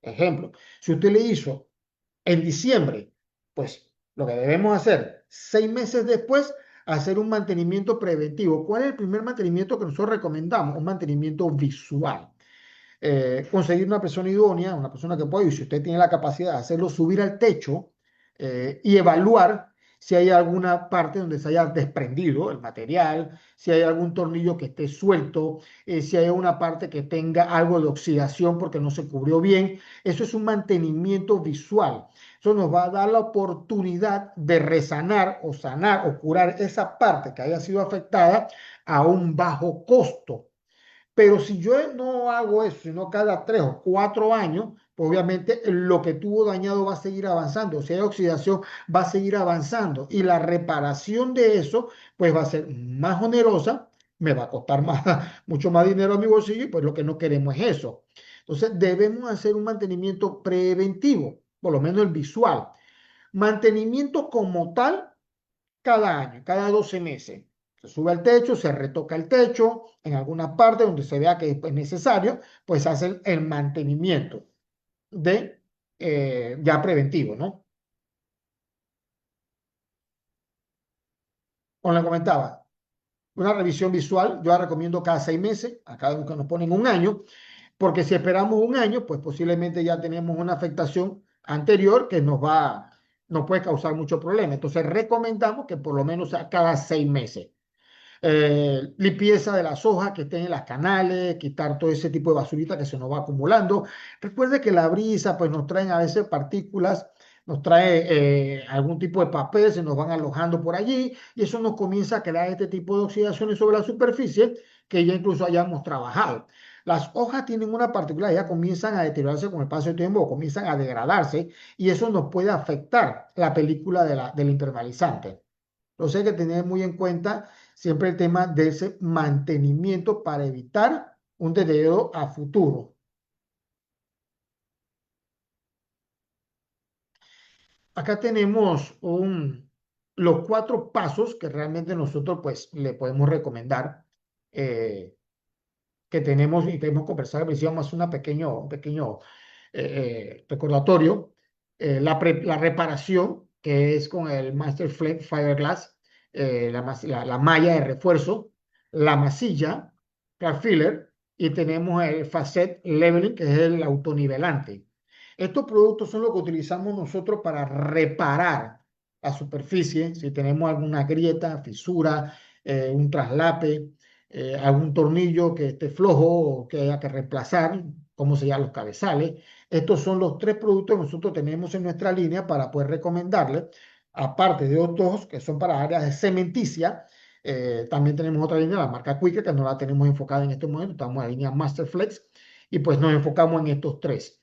ejemplo, si usted le hizo en diciembre, pues lo que debemos hacer 6 meses después, hacer un mantenimiento preventivo. ¿Cuál es el primer mantenimiento que nosotros recomendamos? Un mantenimiento visual. conseguir una persona idónea, una persona que pueda, y si usted tiene la capacidad de hacerlo, subir al techo y evaluar si hay alguna parte donde se haya desprendido el material, si hay algún tornillo que esté suelto, si hay una parte que tenga algo de oxidación porque no se cubrió bien. Eso es un mantenimiento visual. Eso nos va a dar la oportunidad de resanar o sanar o curar esa parte que haya sido afectada a un bajo costo. Pero si yo no hago eso, sino cada 3 o 4 años, pues obviamente lo que tuvo dañado va a seguir avanzando. Si hay oxidación, va a seguir avanzando. Y la reparación de eso, pues va a ser más onerosa, me va a costar más, mucho más dinero a mi bolsillo, y pues lo que no queremos es eso. Entonces debemos hacer un mantenimiento preventivo, por lo menos el visual. Mantenimiento como tal cada año, cada 12 meses. Se sube al techo, se retoca el techo, en alguna parte donde se vea que es necesario, pues hace el mantenimiento de ya preventivo, ¿no? Como le comentaba, una revisión visual, yo la recomiendo cada 6 meses, acá nos ponen un año, porque si esperamos un año, pues posiblemente ya tenemos una afectación anterior que nos puede causar mucho problema. Entonces recomendamos que por lo menos sea cada 6 meses. Limpieza de las hojas que estén en las canales, quitar todo ese tipo de basurita que se nos va acumulando. Recuerde que la brisa pues nos traen a veces partículas, nos trae algún tipo de papel, se nos van alojando por allí y eso nos comienza a crear este tipo de oxidaciones sobre la superficie que ya incluso hayamos trabajado. Las hojas tienen una particularidad, comienzan a deteriorarse con el paso del tiempo, comienzan a degradarse y eso nos puede afectar la película del impermeabilizante. Entonces hay que tener muy en cuenta siempre el tema de ese mantenimiento para evitar un deterioro a futuro. Acá tenemos los 4 pasos que realmente nosotros pues le podemos recomendar, eh, que tenemos y que hemos conversado, hicimos un pequeño recordatorio. La reparación, que es con el Master Fiberglass, la malla de refuerzo, la masilla, craft filler, y tenemos el facet leveling, que es el autonivelante. Estos productos son los que utilizamos nosotros para reparar la superficie, si tenemos alguna grieta, fisura, un traslape, algún tornillo que esté flojo o que haya que reemplazar, como sellar los cabezales. Estos son los 3 productos que nosotros tenemos en nuestra línea para poder recomendarles, aparte de otros que son para áreas de cementicia. También tenemos otra línea, la marca Quicke, que no la tenemos enfocada en este momento, estamos en la línea Masterflex y pues nos enfocamos en estos 3.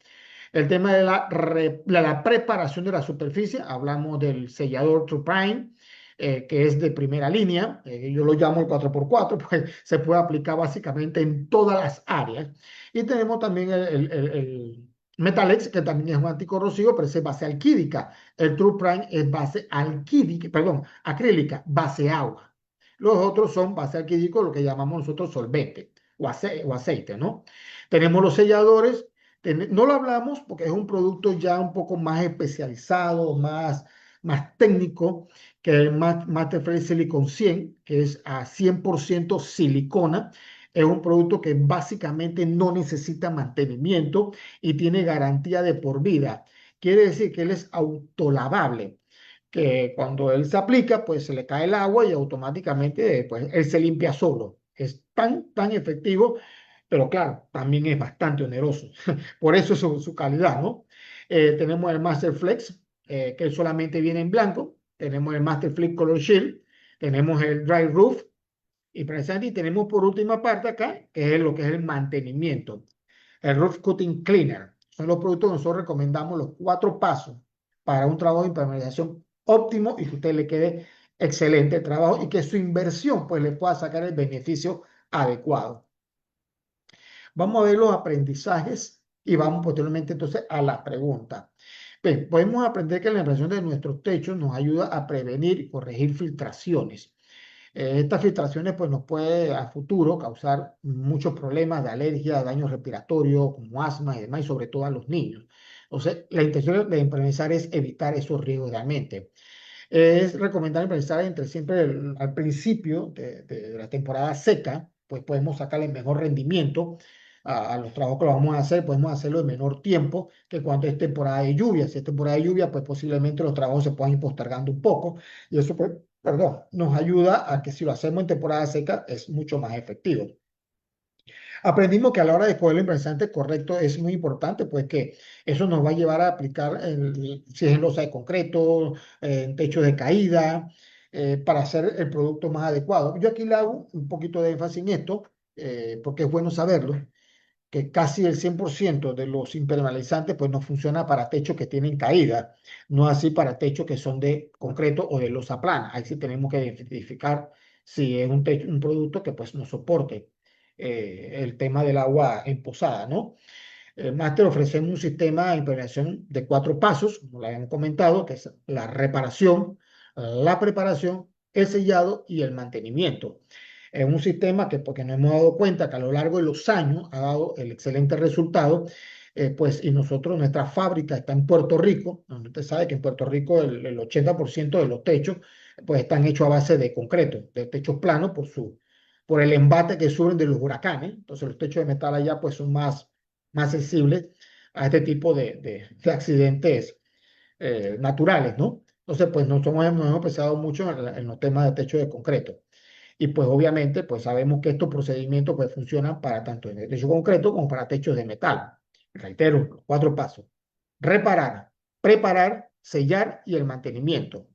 El tema de la preparación de la superficie, hablamos del sellador True Prime, que es de primera línea, yo lo llamo el 4x4, pues se puede aplicar básicamente en todas las áreas. Y tenemos también el Metalex, que también es un anticorrosivo, pero es base alquídica. El True Prime es base alquídica, perdón, acrílica, base agua. Los otros son base alquídico, lo que llamamos nosotros solvente o aceite, ¿no? Tenemos los selladores. No lo hablamos porque es un producto ya un poco más especializado, más técnico, que el Masterflex Silicon 100, que es a 100% silicona. Es un producto que básicamente no necesita mantenimiento y tiene garantía de por vida. Quiere decir que él es autolavable, que cuando él se aplica, pues se le cae el agua y automáticamente pues, él se limpia solo. Es tan efectivo, pero claro, también es bastante oneroso. Por eso su calidad, ¿no? Tenemos el Masterflex, que solamente viene en blanco. Tenemos el Masterflex Color Shield. Tenemos el Dry Roof. Y precisamente tenemos por última parte acá, que es lo que es el mantenimiento. El Roof Cutting Cleaner. Son los productos que nosotros recomendamos, los 4 pasos para un trabajo de impermeabilización óptimo y que a usted le quede excelente trabajo y que su inversión pues le pueda sacar el beneficio adecuado. Vamos a ver los aprendizajes y vamos posteriormente entonces a las preguntas. Bien, podemos aprender que la impresión de nuestros techos nos ayuda a prevenir y corregir filtraciones. Estas filtraciones pues, nos puede a futuro causar muchos problemas de alergia, daño respiratorio, como asma y demás, y sobre todo a los niños. Entonces, la intención de implementar es evitar esos riesgos realmente. Es recomendable implementar entre siempre al principio de la temporada seca, pues podemos sacar el mejor rendimiento a los trabajos que lo vamos a hacer, podemos hacerlo en menor tiempo que cuando es temporada de lluvia. Si es temporada de lluvia, pues posiblemente los trabajos se puedan ir postergando un poco y eso, pues, perdón, nos ayuda a que si lo hacemos en temporada seca es mucho más efectivo. Aprendimos que a la hora de escoger el impresante correcto es muy importante, pues que eso nos va a llevar a aplicar si es en losa de concreto, en techo de caída, para hacer el producto más adecuado. Yo aquí le hago un poquito de énfasis en esto, porque es bueno saberlo, que casi el 100% de los impermeabilizantes pues no funciona para techos que tienen caída, no así para techos que son de concreto o de losa plana. Ahí sí tenemos que identificar si es un techo, un producto que pues no soporte el tema del agua en posada, ¿no? Máster ofrecemos un sistema de impermeabilización de 4 pasos, como lo habíamos comentado, que es la reparación, la preparación, el sellado y el mantenimiento. Es un sistema que, porque nos hemos dado cuenta que a lo largo de los años ha dado el excelente resultado, pues, y nosotros, nuestra fábrica está en Puerto Rico, donde usted sabe que en Puerto Rico el 80% de los techos, pues, están hechos a base de concreto, de techos planos por el embate que sufren de los huracanes. Entonces, los techos de metal allá, pues, son más sensibles a este tipo de accidentes naturales, ¿no? Entonces, pues, nos hemos pensado mucho en los temas de techo de concreto. Y pues obviamente pues sabemos que estos procedimientos pues funcionan para tanto en el techo concreto como para techos de metal. Reitero, los 4 pasos. Reparar, preparar, sellar y el mantenimiento.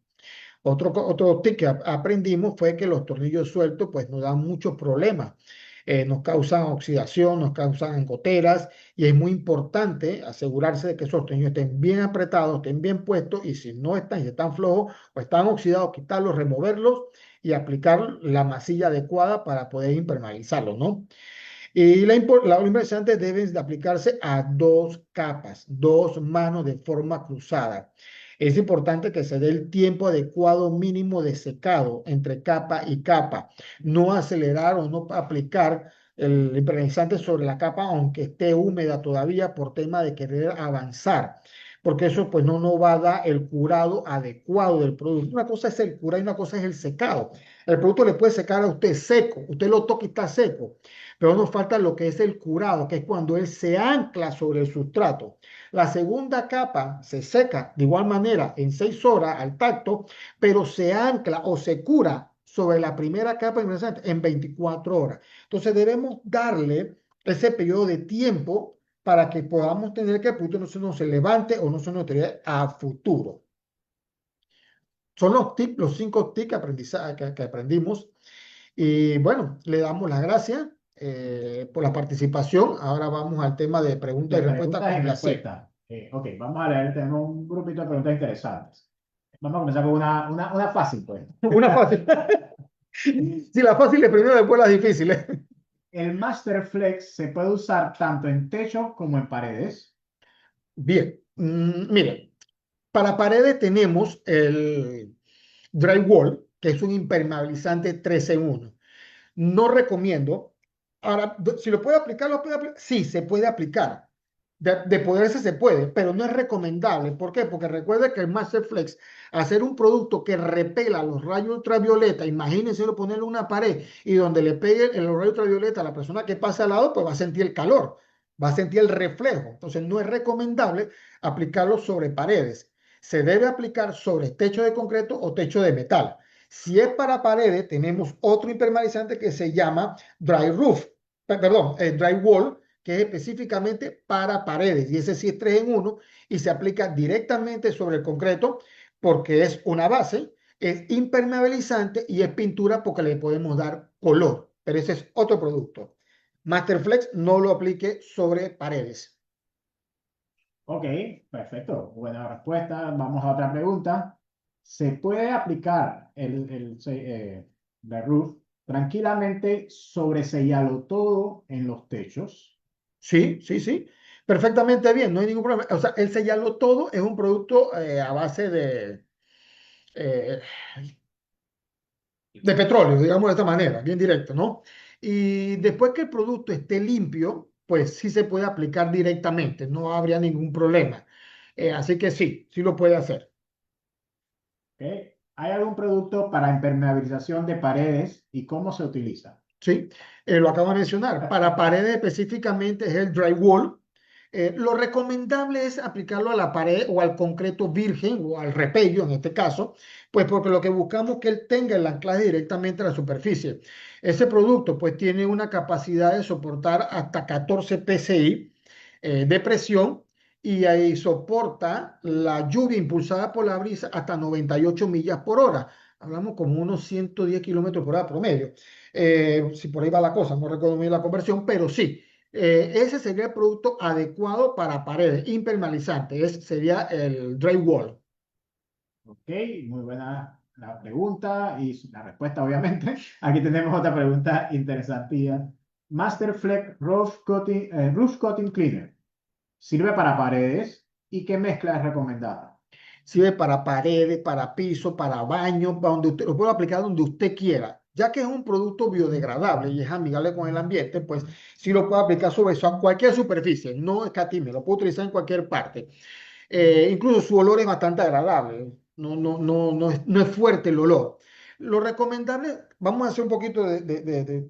Otro tip que aprendimos fue que los tornillos sueltos pues nos dan muchos problemas. Nos causan oxidación, nos causan goteras y es muy importante asegurarse de que esos tornillos estén bien apretados, estén bien puestos y si no están, si están flojos o están oxidados, quitarlos, removerlos y aplicar la masilla adecuada para poder impermeabilizarlos, ¿no? Y la impresionante deben de aplicarse a 2 capas, 2 manos de forma cruzada. Es importante que se dé el tiempo adecuado mínimo de secado entre capa y capa. No acelerar o no aplicar el impermeabilizante sobre la capa aunque esté húmeda todavía por tema de querer avanzar. Porque eso pues no nos va a dar el curado adecuado del producto. Una cosa es el curado y una cosa es el secado. El producto le puede secar a usted seco. Usted lo toca y está seco, pero nos falta lo que es el curado, que es cuando él se ancla sobre el sustrato. La segunda capa se seca de igual manera en 6 horas al tacto, pero se ancla o se cura sobre la primera capa en 24 horas. Entonces debemos darle ese periodo de tiempo para que podamos tener que el producto no se nos levante o no se nos tire a futuro. Son los tips, los 5 tips que aprendimos. Y bueno, le damos las gracias por la participación. Ahora vamos al tema de preguntas De y respuestas preguntas y complacidas. respuestas. Ok, vamos a leer, tenemos un grupito de preguntas interesantes. Vamos a comenzar con una fácil, pues. Una fácil. Si la fácil es primero, después las difíciles. El Master Flex se puede usar tanto en techo como en paredes. Bien, miren, para paredes tenemos el drywall, que es un impermeabilizante 3 en 1. No recomiendo. Ahora, si lo puede aplicar, lo puede aplicar. Sí, se puede aplicar. De poderse se puede, pero no es recomendable. ¿Por qué? Porque recuerde que el Masterflex, hacer un producto que repela los rayos ultravioleta, imagínense ponerlo en una pared y donde le pegue el rayo ultravioleta a la persona que pasa al lado, pues va a sentir el calor, va a sentir el reflejo. Entonces, no es recomendable aplicarlo sobre paredes. Se debe aplicar sobre techo de concreto o techo de metal. Si es para paredes, tenemos otro impermeabilizante que se llama dry roof, perdón, dry wall, que es específicamente para paredes. Y ese sí es 3 en 1 y se aplica directamente sobre el concreto porque es una base, es impermeabilizante y es pintura porque le podemos dar color. Pero ese es otro producto. Masterflex no lo aplique sobre paredes. Ok, perfecto. Buena respuesta. Vamos a otra pregunta. ¿Se puede aplicar the roof tranquilamente sobre sellarlo todo en los techos? Sí, sí, sí. Perfectamente bien, no hay ningún problema. O sea, el sellarlo todo es un producto a base eh, de petróleo, digamos de esta manera, bien directo, ¿no? Y después que el producto esté limpio, pues sí se puede aplicar directamente, no habría ningún problema. Así que sí, sí lo puede hacer. ¿Ok? ¿Hay algún producto para impermeabilización de paredes y cómo se utiliza? ¿sí? Lo acabo de mencionar. Para paredes específicamente es el drywall. Lo recomendable es aplicarlo a la pared o al concreto virgen o al repello en este caso, pues porque lo que buscamos es que él tenga el anclaje directamente a la superficie. Ese producto pues tiene una capacidad de soportar hasta 14 psi de presión y ahí soporta la lluvia impulsada por la brisa hasta 98 millas por hora. Hablamos como unos 110 kilómetros por hora promedio. Si por ahí va la cosa, no recuerdo muy bien la conversión, pero sí. Ese sería el producto adecuado para paredes impermeabilizantes. Ese sería el drywall. Ok, muy buena la pregunta y la respuesta, obviamente. Aquí tenemos otra pregunta interesante. Masterflex Roof Coating Cleaner. ¿Sirve para paredes? ¿Y qué mezcla es recomendada? Sirve para paredes, para piso, para baño, para donde usted lo puede aplicar donde usted quiera. Ya que es un producto biodegradable y es amigable con el ambiente, pues sí lo puede aplicar sobre eso a cualquier superficie. No escatime, lo puede utilizar en cualquier parte. Incluso su olor es bastante agradable. No es fuerte el olor. Lo recomendable, vamos a hacer un poquito de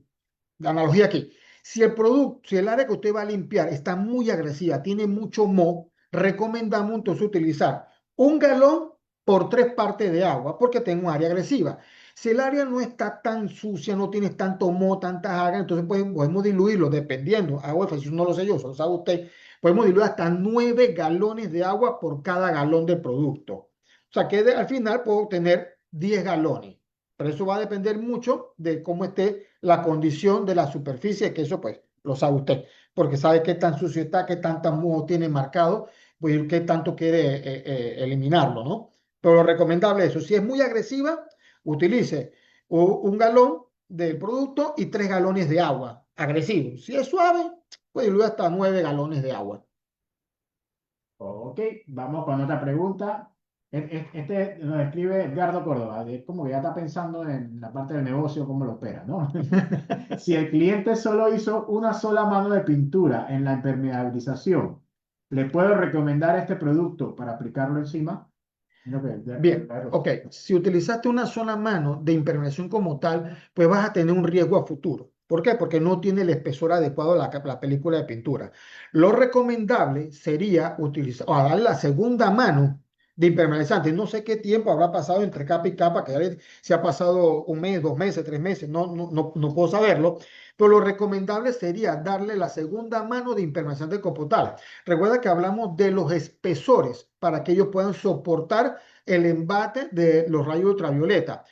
analogía aquí. Si el producto, si el área que usted va a limpiar está muy agresiva, tiene mucho moho, recomendamos entonces utilizar 1 galón por 3 partes de agua, porque tengo un área agresiva. Si el área no está tan sucia, no tiene tanto moho, tantas algas, entonces podemos diluirlo dependiendo. Agua, si no lo sé yo, eso lo sabe usted. Podemos diluir hasta 9 galones de agua por cada galón de producto. O sea que al final puedo obtener 10 galones. Pero eso va a depender mucho de cómo esté la condición de la superficie, que eso pues lo sabe usted, porque sabe qué tan sucio está, qué tanta moho tiene marcado, pues qué tanto quiere eliminarlo, ¿no? Pero lo recomendable es eso. Si es muy agresiva, utilice 1 galón del producto y 3 galones de agua agresivo. Si es suave, pues diluye hasta 9 galones de agua. Ok, vamos con otra pregunta. Este nos escribe Edgardo Córdoba. Es como que ya está pensando en la parte del negocio, cómo lo opera, ¿no? Si el cliente solo hizo una sola mano de pintura en la impermeabilización, ¿le puedo recomendar este producto para aplicarlo encima? No, Bien, ok. Si utilizaste una sola mano de impermeación como tal, pues vas a tener un riesgo a futuro. ¿Por qué? Porque no tiene el espesor adecuado a la película de pintura. Lo recomendable sería utilizar, o darle la segunda mano de impermeabilizante. No sé qué tiempo habrá pasado entre capa y capa, que se ha pasado 1 mes, 2 meses, 3 meses, no puedo saberlo. Pero lo recomendable sería darle la segunda mano de impermeabilizante compostal. Recuerda que hablamos de los espesores para que ellos puedan soportar el embate de los rayos ultravioleta.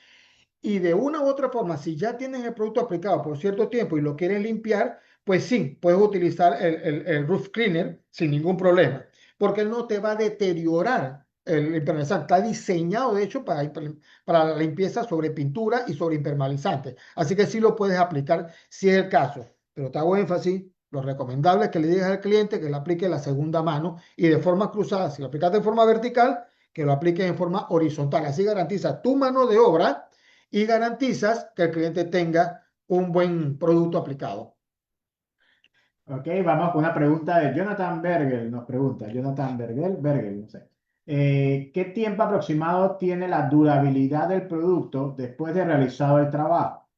Y de una u otra forma, si ya tienes el producto aplicado por cierto tiempo y lo quieres limpiar, pues sí, puedes utilizar el roof cleaner sin ningún problema, porque él no te va a deteriorar el impermeabilizante. Está diseñado, de hecho, para la limpieza sobre pintura y sobre impermeabilizante. Así que sí lo puedes aplicar si es el caso. Pero te hago énfasis, lo recomendable es que le digas al cliente que le aplique la segunda mano y de forma cruzada. Si lo aplicas de forma vertical, que lo apliques en forma horizontal. Así garantiza tu mano de obra y garantizas que el cliente tenga un buen producto aplicado. Ok, vamos con una pregunta de Jonathan Bergel. Nos pregunta, Jonathan Bergel, no sé. ¿Qué tiempo aproximado tiene la durabilidad del producto después de realizado el trabajo?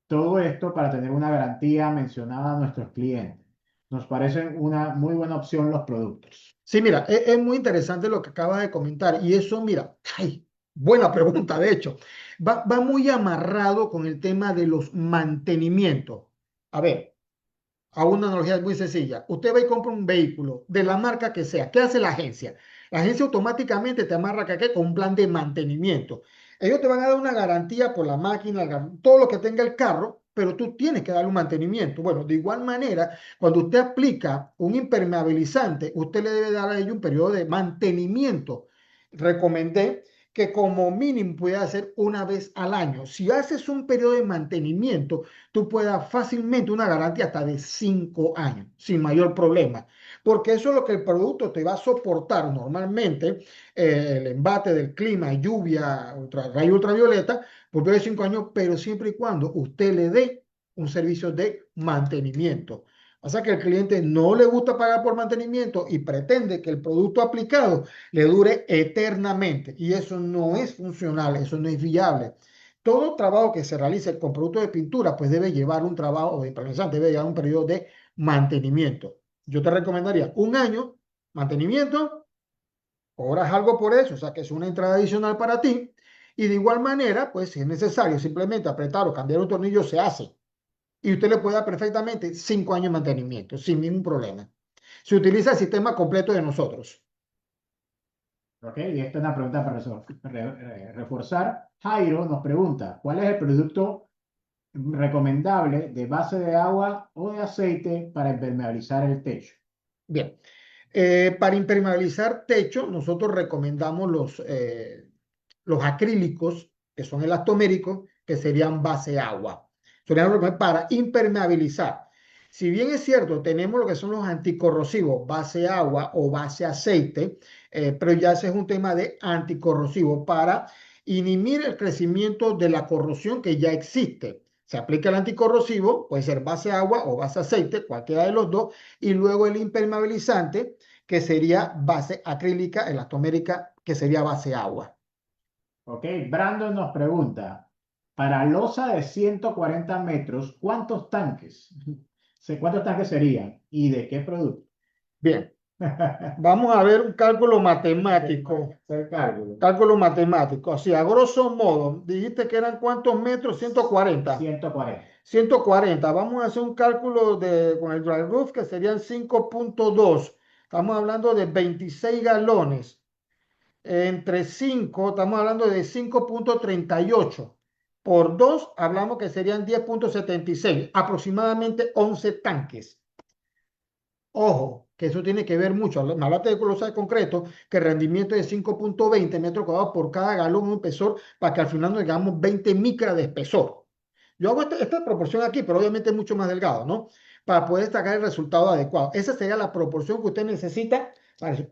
Todo esto para tener una garantía mencionada a nuestros clientes. Nos parecen una muy buena opción los productos. Sí, mira, es muy interesante lo que acabas de comentar y eso, mira, ay, buena pregunta, de hecho, va muy amarrado con el tema de los mantenimientos. A ver, a una analogía muy sencilla. Usted va y compra un vehículo de la marca que sea. ¿Qué hace la agencia? La agencia automáticamente te amarra ¿qué? Con un plan de mantenimiento. Ellos te van a dar una garantía por la máquina, todo lo que tenga el carro, pero tú tienes que darle un mantenimiento. Bueno, de igual manera, cuando usted aplica un impermeabilizante, usted le debe dar a ellos un periodo de mantenimiento. Recomendé que como mínimo puede hacer una vez al año. Si haces un periodo de mantenimiento, tú puedes dar fácilmente una garantía hasta de 5 años, sin mayor problema, porque eso es lo que el producto te va a soportar normalmente, el embate del clima, lluvia, rayo ultravioleta, por periodo de 5 años, pero siempre y cuando usted le dé un servicio de mantenimiento. O sea que el cliente no le gusta pagar por mantenimiento y pretende que el producto aplicado le dure eternamente. Y eso no es funcional, eso no es viable. todo trabajo que se realice con productos de pintura, pues debe llevar un trabajo o de impermeabilizante, debe llevar un periodo de mantenimiento. Yo te recomendaría un año, mantenimiento, cobras algo por eso, o sea que es una entrada adicional para ti. Y de igual manera, pues si es necesario simplemente apretar o cambiar un tornillo, se hace. Y usted le puede dar perfectamente 5 años de mantenimiento sin ningún problema. Se utiliza el sistema completo de nosotros. ¿Ok? Y esta es una pregunta para reforzar. Jairo nos pregunta, ¿cuál es el producto recomendable de base de agua o de aceite para impermeabilizar el techo? Bien. Para impermeabilizar techo, nosotros recomendamos los acrílicos, que son elastoméricos, que serían base agua. Serían para impermeabilizar. Si bien es cierto, tenemos lo que son los anticorrosivos, base agua o base aceite, pero ya ese es un tema de anticorrosivo para inhibir el crecimiento de la corrosión que ya existe. Se aplica el anticorrosivo, puede ser base agua o base aceite, cualquiera de los dos, y luego el impermeabilizante, que sería base acrílica, elastomérica, que sería base agua. ¿Ok? Brandon nos pregunta, para losa de 140 metros, ¿cuántos tanques? ¿Cuántos tanques serían? ¿Y de qué producto? Bien, vamos a ver un cálculo matemático. Hacer cálculo. Cálculo matemático. Así, a grosso modo, dijiste que eran ¿cuántos metros? 140. 140. 140. Vamos a hacer un cálculo con el dry roof que serían 5.2. Estamos hablando de 26 galones. Entre 5 estamos hablando de 5.38. Por 2 hablamos que serían 10.76. Aproximadamente 11 tanques. Ojo, que eso tiene que ver mucho. Me hablaste de colosal concreto, que el rendimiento es de 5.20 metros cuadrados por cada galón de espesor, para que al final nos llegamos 20 micras de espesor. Yo hago esta proporción aquí, pero obviamente es mucho más delgado, ¿no? Para poder sacar el resultado adecuado. Esa sería la proporción que usted necesita.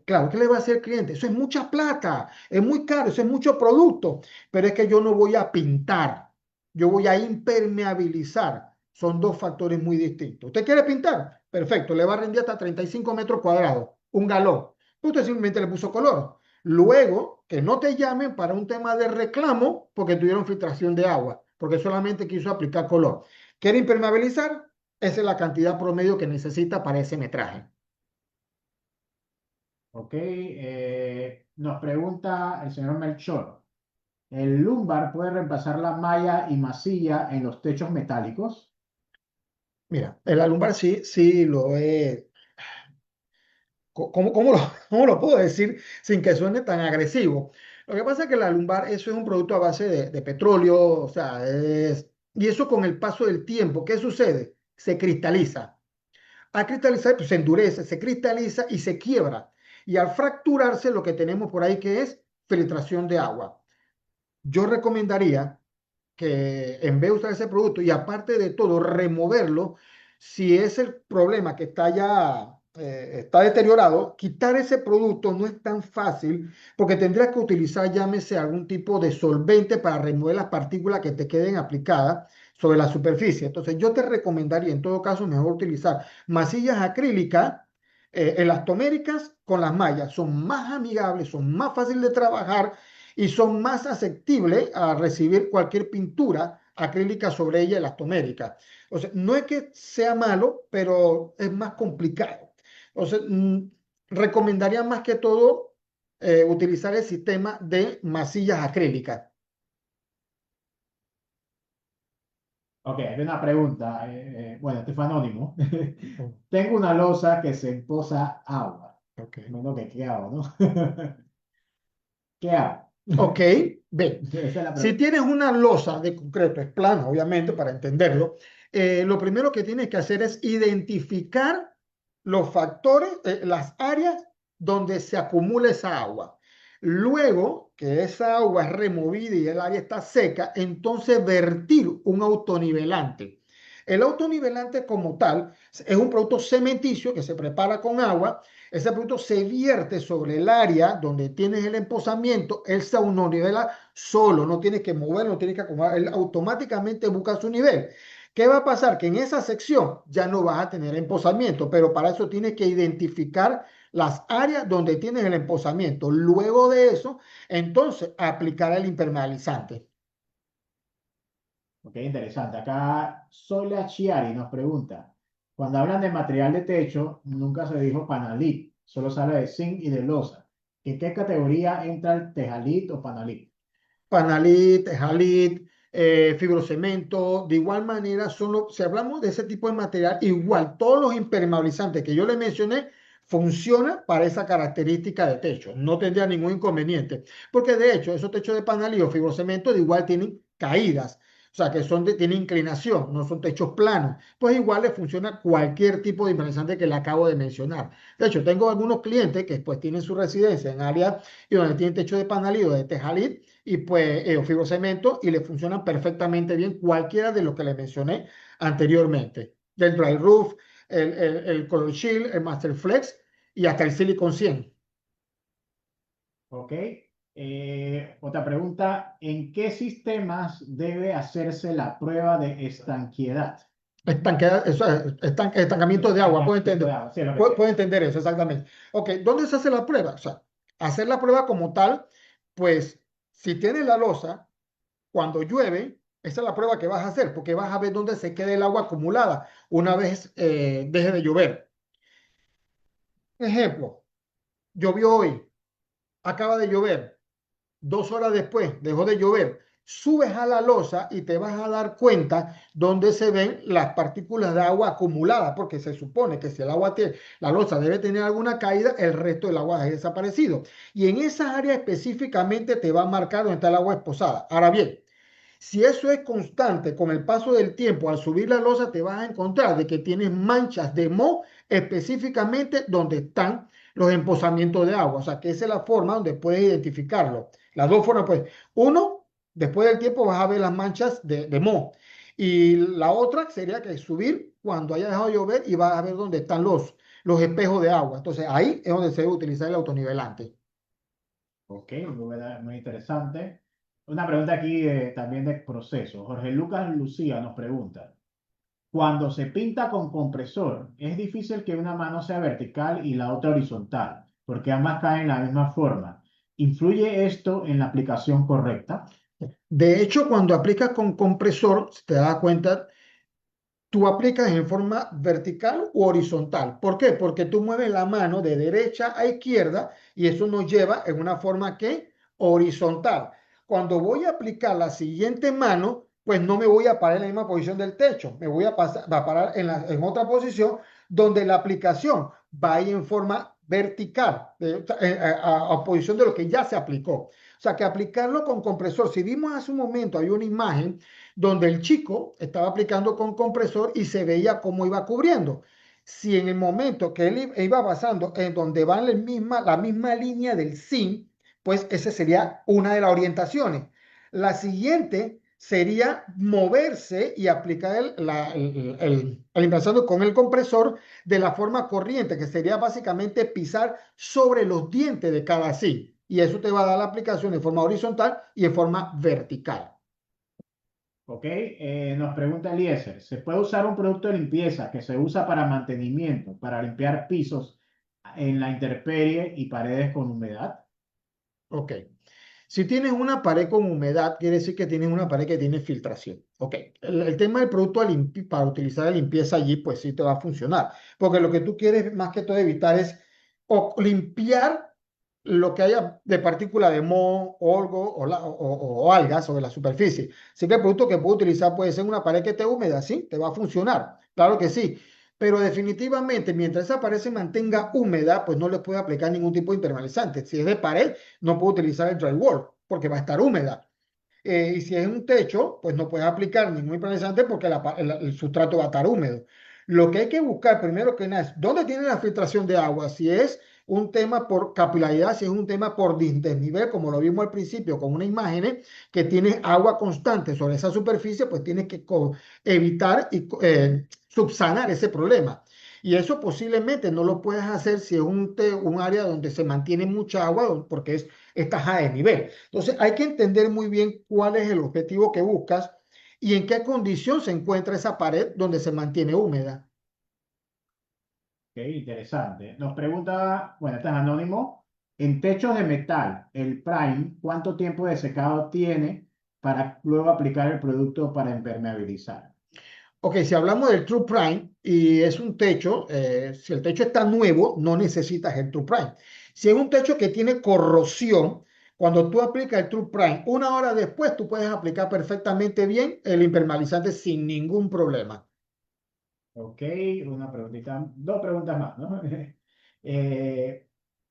Claro, ¿qué le va a hacer el cliente? Eso es mucha plata, es muy caro, eso es mucho producto, pero es que yo no voy a pintar, yo voy a impermeabilizar. Son dos factores muy distintos. ¿Usted quiere pintar? Perfecto, le va a rendir hasta 35 metros cuadrados, un galón. Usted simplemente le puso color. Luego, que no te llamen para un tema de reclamo porque tuvieron filtración de agua, porque solamente quiso aplicar color. ¿Quiere impermeabilizar? Esa es la cantidad promedio que necesita para ese metraje. ¿Ok? Nos pregunta el señor Melchor, ¿el lumbar puede reemplazar la malla y masilla en los techos metálicos? Mira, el alumbar sí, sí lo es. ¿Cómo lo puedo decir sin que suene tan agresivo? Lo que pasa es que la lumbar, eso es un producto a base de petróleo, o sea, y eso con el paso del tiempo, ¿qué sucede? Se cristaliza. Al cristalizar, pues se endurece, se cristaliza y se quiebra. Y al fracturarse, lo que tenemos por ahí que es filtración de agua. Yo recomendaría que en vez de usar ese producto y aparte de todo, removerlo, si es el problema que está ya, está deteriorado, quitar ese producto no es tan fácil porque tendrías que utilizar, llámese, algún tipo de solvente para remover las partículas que te queden aplicadas sobre la superficie. Entonces, yo te recomendaría en todo caso mejor utilizar masillas acrílicas, elastoméricas con las mallas. Son más amigables, son más fáciles de trabajar y son más aceptibles a recibir cualquier pintura acrílica sobre ella elastomérica. O sea, no es que sea malo, pero es más complicado. O sea, recomendaría más que todo utilizar el sistema de masillas acrílicas. Ok, hay una pregunta. Bueno, este fue anónimo. Tengo una losa que se empoza agua. Ok. Bueno, ¿qué hago, no? ¿Qué hago? Ok, bien. Esa es la Si pregunta. tienes una losa de concreto, es plana, obviamente, para entenderlo, lo primero que tienes que hacer es identificar los factores, las áreas donde se acumula esa agua. Luego que esa agua es removida y el área está seca, entonces vertir un autonivelante. El autonivelante como tal es un producto cementicio que se prepara con agua. Ese producto se vierte sobre el área donde tienes el empozamiento, él se autonivela solo, no tienes que moverlo, no tienes que acomodar, él automáticamente busca su nivel. ¿Qué va a pasar? Que en esa sección ya no vas a tener empozamiento, pero para eso tienes que identificar las áreas donde tienes el empozamiento. Luego de eso, entonces, aplicar el impermeabilizante. Ok, interesante. Acá Sola Chiari nos pregunta, cuando hablan de material de techo, nunca se dijo Panalit, solo se habla de zinc y de losa. ¿En qué categoría entra el Tejalit o Panalit? Panalit, Jalit, fibrocemento, de igual manera, si hablamos de ese tipo de material, igual todos los impermeabilizantes que yo le mencioné funcionan para esa característica de techo, no tendría ningún inconveniente, porque de hecho esos techos de Panalit o fibrocemento de igual tienen caídas, o sea que tienen inclinación, no son techos planos, pues igual le funciona cualquier tipo de impermeabilizante que le acabo de mencionar. De hecho, tengo algunos clientes que pues tienen su residencia en áreas y donde tienen techo de Panalit o de Tejalit, y pues o fibrocemento y le funcionan perfectamente bien cualquiera de los que le mencioné anteriormente. Del dry roof, el Color Shield, el Master Flex y hasta el Silicon 100. Ok. Otra pregunta, ¿en qué sistemas debe hacerse la prueba de estanqueidad? Estancamiento de agua, puede Estancamiento de entender, agua, sí, es lo que quiero. puede entender eso exactamente. Ok, ¿dónde se hace la prueba? O sea, hacer la prueba como tal, pues si tienes la losa, cuando llueve, esa es la prueba que vas a hacer, porque vas a ver dónde se queda el agua acumulada una vez deje de llover. Ejemplo, llovió hoy, acaba de llover, 2 horas después dejó de llover, subes a la losa y te vas a dar cuenta dónde se ven las partículas de agua acumuladas, porque se supone que si el agua tiene, la losa debe tener alguna caída, el resto del agua ha desaparecido. Y en esa área específicamente te va a marcar dónde está el agua esposada. Ahora bien, si eso es constante con el paso del tiempo, al subir la losa te vas a encontrar de que tienes manchas de moho específicamente donde están los emposamientos de agua. O sea, que esa es la forma donde puedes identificarlo. Las dos formas, pues, uno, después del tiempo vas a ver las manchas de moho. Y la otra sería que subir cuando haya dejado de llover y vas a ver dónde están los espejos de agua. Entonces, ahí es donde se debe utilizar el autonivelante. Ok, muy interesante. Una pregunta aquí también de proceso. Jorge Lucas Lucía nos pregunta, cuando se pinta con compresor, es difícil que una mano sea vertical y la otra horizontal, porque ambas caen en la misma forma. ¿Influye esto en la aplicación correcta? De hecho, cuando aplicas con compresor, te das cuenta, tú aplicas en forma vertical u horizontal. ¿Por qué? Porque tú mueves la mano de derecha a izquierda y eso nos lleva en una forma que horizontal. Cuando voy a aplicar la siguiente mano, pues no me voy a parar en la misma posición del techo, me voy a parar en otra posición donde la aplicación va a ir en forma vertical, a posición de lo que ya se aplicó. O sea, que aplicarlo con compresor, si vimos hace un momento, hay una imagen donde el chico estaba aplicando con compresor y se veía cómo iba cubriendo. Si en el momento que él iba pasando en donde va la misma línea del zinc, pues esa sería una de las orientaciones. La siguiente sería moverse y aplicar el enlazado con el compresor de la forma corriente, que sería básicamente pisar sobre los dientes de cada zinc. Y eso te va a dar la aplicación en forma horizontal y en forma vertical. Ok, nos pregunta Eliezer, ¿se puede usar un producto de limpieza que se usa para mantenimiento, para limpiar pisos en la intemperie y paredes con humedad? Ok. Si tienes una pared con humedad, quiere decir que tienes una pared que tiene filtración. Ok. El tema del producto para utilizar de limpieza allí, pues sí te va a funcionar. Porque lo que tú quieres más que todo evitar es o limpiar lo que haya de partícula de moho, algo o algas sobre la superficie. Así que el producto que puedo utilizar puede ser una pared que esté húmeda, sí, te va a funcionar. Claro que sí. Pero definitivamente, mientras esa pared se mantenga húmeda, pues no le puede aplicar ningún tipo de impermeabilizante. Si es de pared, no puedo utilizar el drywall porque va a estar húmeda. Y si es un techo, pues no puedes aplicar ningún impermeabilizante porque el sustrato va a estar húmedo. Lo que hay que buscar primero que nada es dónde tiene la filtración de agua. Si es un tema por capilaridad, si es un tema por desnivel, como lo vimos al principio con una imagen que tiene agua constante sobre esa superficie, pues tienes que evitar y subsanar ese problema. Y eso posiblemente no lo puedes hacer si es un área donde se mantiene mucha agua, porque estás a desnivel. Entonces hay que entender muy bien cuál es el objetivo que buscas y en qué condición se encuentra esa pared donde se mantiene húmeda. Ok, interesante. Nos pregunta, bueno, este es anónimo, en techos de metal, el Prime, ¿cuánto tiempo de secado tiene para luego aplicar el producto para impermeabilizar? Ok, si hablamos del True Prime y es un techo, si el techo está nuevo, no necesitas el True Prime. Si es un techo que tiene corrosión, cuando tú aplicas el True Prime, una hora después tú puedes aplicar perfectamente bien el impermeabilizante sin ningún problema. Ok, una preguntita, dos preguntas más, ¿no? Eh,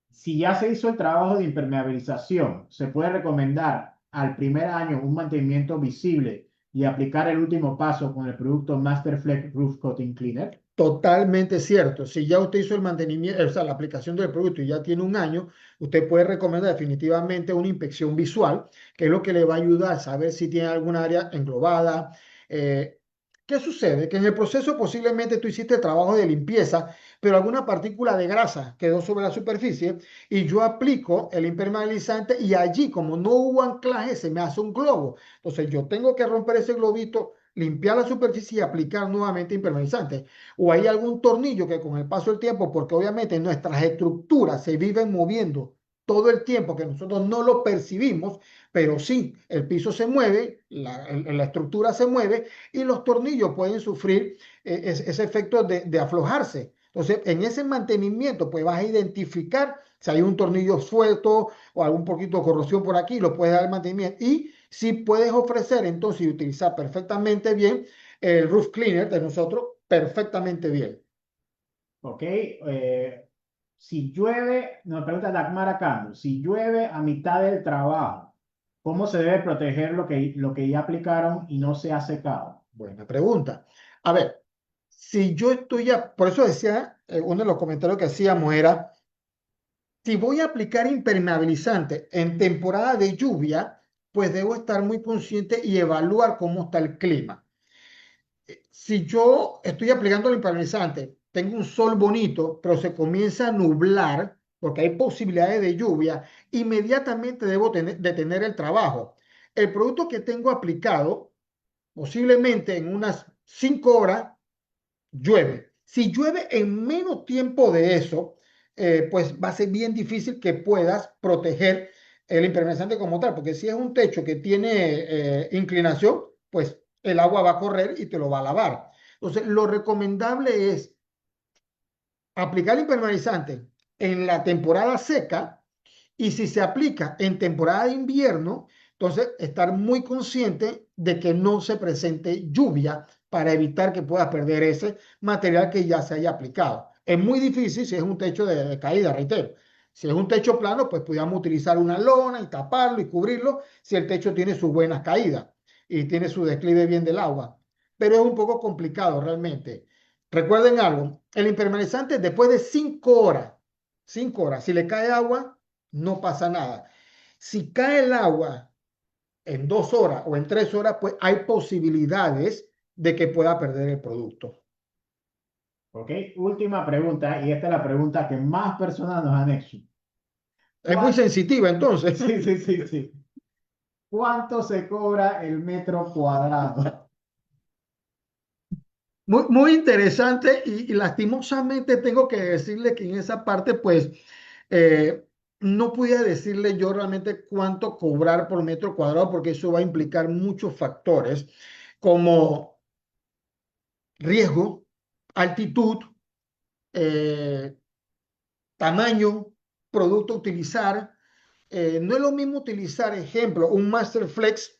si ya se hizo el trabajo de impermeabilización, ¿se puede recomendar al primer año un mantenimiento visible y aplicar el último paso con el producto Masterflex Roof Coating Cleaner? Totalmente cierto. Si ya usted hizo el mantenimiento, o sea, la aplicación del producto y ya tiene un año, usted puede recomendar definitivamente una inspección visual, que es lo que le va a ayudar a saber si tiene alguna área englobada. Eh, ¿Qué sucede? Que en el proceso posiblemente tú hiciste el trabajo de limpieza, pero alguna partícula de grasa quedó sobre la superficie y yo aplico el impermeabilizante y allí, como no hubo anclaje, se me hace un globo. Entonces yo tengo que romper ese globito, limpiar la superficie y aplicar nuevamente impermeabilizante, o hay algún tornillo que con el paso del tiempo, porque obviamente nuestras estructuras se viven moviendo todo el tiempo que nosotros no lo percibimos, pero sí, el piso se mueve, la estructura se mueve y los tornillos pueden sufrir ese efecto de aflojarse. Entonces, en ese mantenimiento, pues vas a identificar si hay un tornillo suelto o algún poquito de corrosión por aquí, lo puedes dar mantenimiento. Y si puedes ofrecer entonces y utilizar perfectamente bien el roof cleaner de nosotros, perfectamente bien. Ok, si llueve, nos pregunta Dagmar Cando, si llueve a mitad del trabajo, ¿cómo se debe proteger lo que ya aplicaron y no se ha secado? Buena pregunta. A ver, si yo estoy ya, por eso decía, uno de los comentarios que hacíamos era, si voy a aplicar impermeabilizante en temporada de lluvia, pues debo estar muy consciente y evaluar cómo está el clima. Si yo estoy aplicando el impermeabilizante, tengo un sol bonito, pero se comienza a nublar porque hay posibilidades de lluvia, inmediatamente debo detener el trabajo. El producto que tengo aplicado, posiblemente en unas 5 horas, llueve. Si llueve en menos tiempo de eso, pues va a ser bien difícil que puedas proteger el impermeabilizante como tal, porque si es un techo que tiene inclinación, pues el agua va a correr y te lo va a lavar. Entonces, lo recomendable es aplicar el impermeabilizante en la temporada seca y si se aplica en temporada de invierno, entonces estar muy consciente de que no se presente lluvia para evitar que puedas perder ese material que ya se haya aplicado. Es muy difícil si es un techo de caída, reitero. Si es un techo plano, pues podríamos utilizar una lona y taparlo y cubrirlo si el techo tiene sus buenas caídas y tiene su declive bien del agua. Pero es un poco complicado realmente. Recuerden algo, el impermeabilizante después de 5 horas, si le cae agua, no pasa nada. Si cae el agua en 2 horas o en 3 horas, pues hay posibilidades de que pueda perder el producto. Ok, última pregunta, y esta es la pregunta que más personas nos han hecho. Es muy ¿Cuán- sensitiva entonces. Sí, sí, sí, sí. ¿Cuánto se cobra el metro cuadrado? Muy, muy interesante y lastimosamente tengo que decirle que en esa parte, pues, no podía decirle yo realmente cuánto cobrar por metro cuadrado porque eso va a implicar muchos factores como riesgo, altitud, eh, tamaño, producto a utilizar. No es lo mismo utilizar, ejemplo, un Masterflex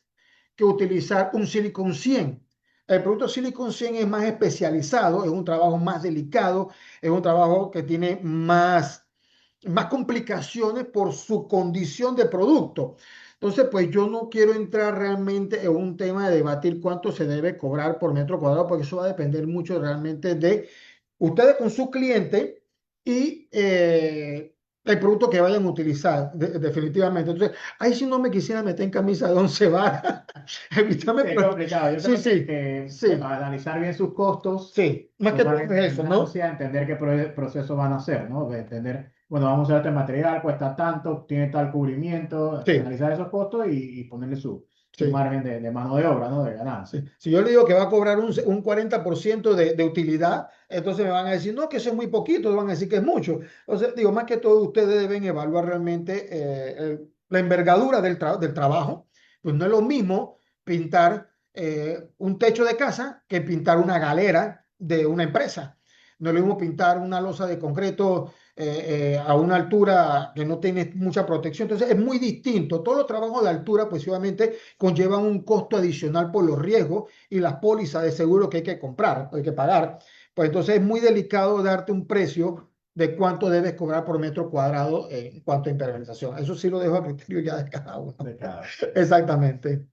que utilizar un Silicon 100. El producto Silicon 100 es más especializado, es un trabajo más delicado, es un trabajo que tiene más complicaciones por su condición de producto. Entonces, pues yo no quiero entrar realmente en un tema de debatir cuánto se debe cobrar por metro cuadrado, porque eso va a depender mucho realmente de ustedes con su cliente y el producto que vayan a utilizar, definitivamente. Entonces, ahí sí no me quisiera meter en camisa de once varas. Evítame, Sí, es complicado. Yo sí, creo sí, bueno, sí, analizar bien sus costos, sí. Más que todo tomar es en eso, ¿no? ganancia, entender qué proceso van a hacer, ¿no? De entender, bueno, vamos a usar este material, cuesta tanto, tiene tal cubrimiento, Sí, analizar esos costos y ponerle su sí. margen de mano de obra, ¿no? De Sí. ganancia. Si yo le digo que va a cobrar un 40% de utilidad, entonces me van a decir, no, que eso es muy poquito, van a decir que es mucho. Entonces, digo, más que todo, ustedes deben evaluar realmente la envergadura del trabajo. Pues no es lo mismo. pintar un techo de casa que pintar una galera de una empresa. No es lo mismo pintar una losa de concreto a una altura que no tiene mucha protección. Entonces es muy distinto. Todos los trabajos de altura, pues obviamente conllevan un costo adicional por los riesgos y las pólizas de seguro que hay que comprar, hay que pagar. Pues entonces es muy delicado darte un precio de cuánto debes cobrar por metro cuadrado en cuanto a impermeabilización. Eso sí lo dejo a criterio ya de cada uno. de cada. Exactamente.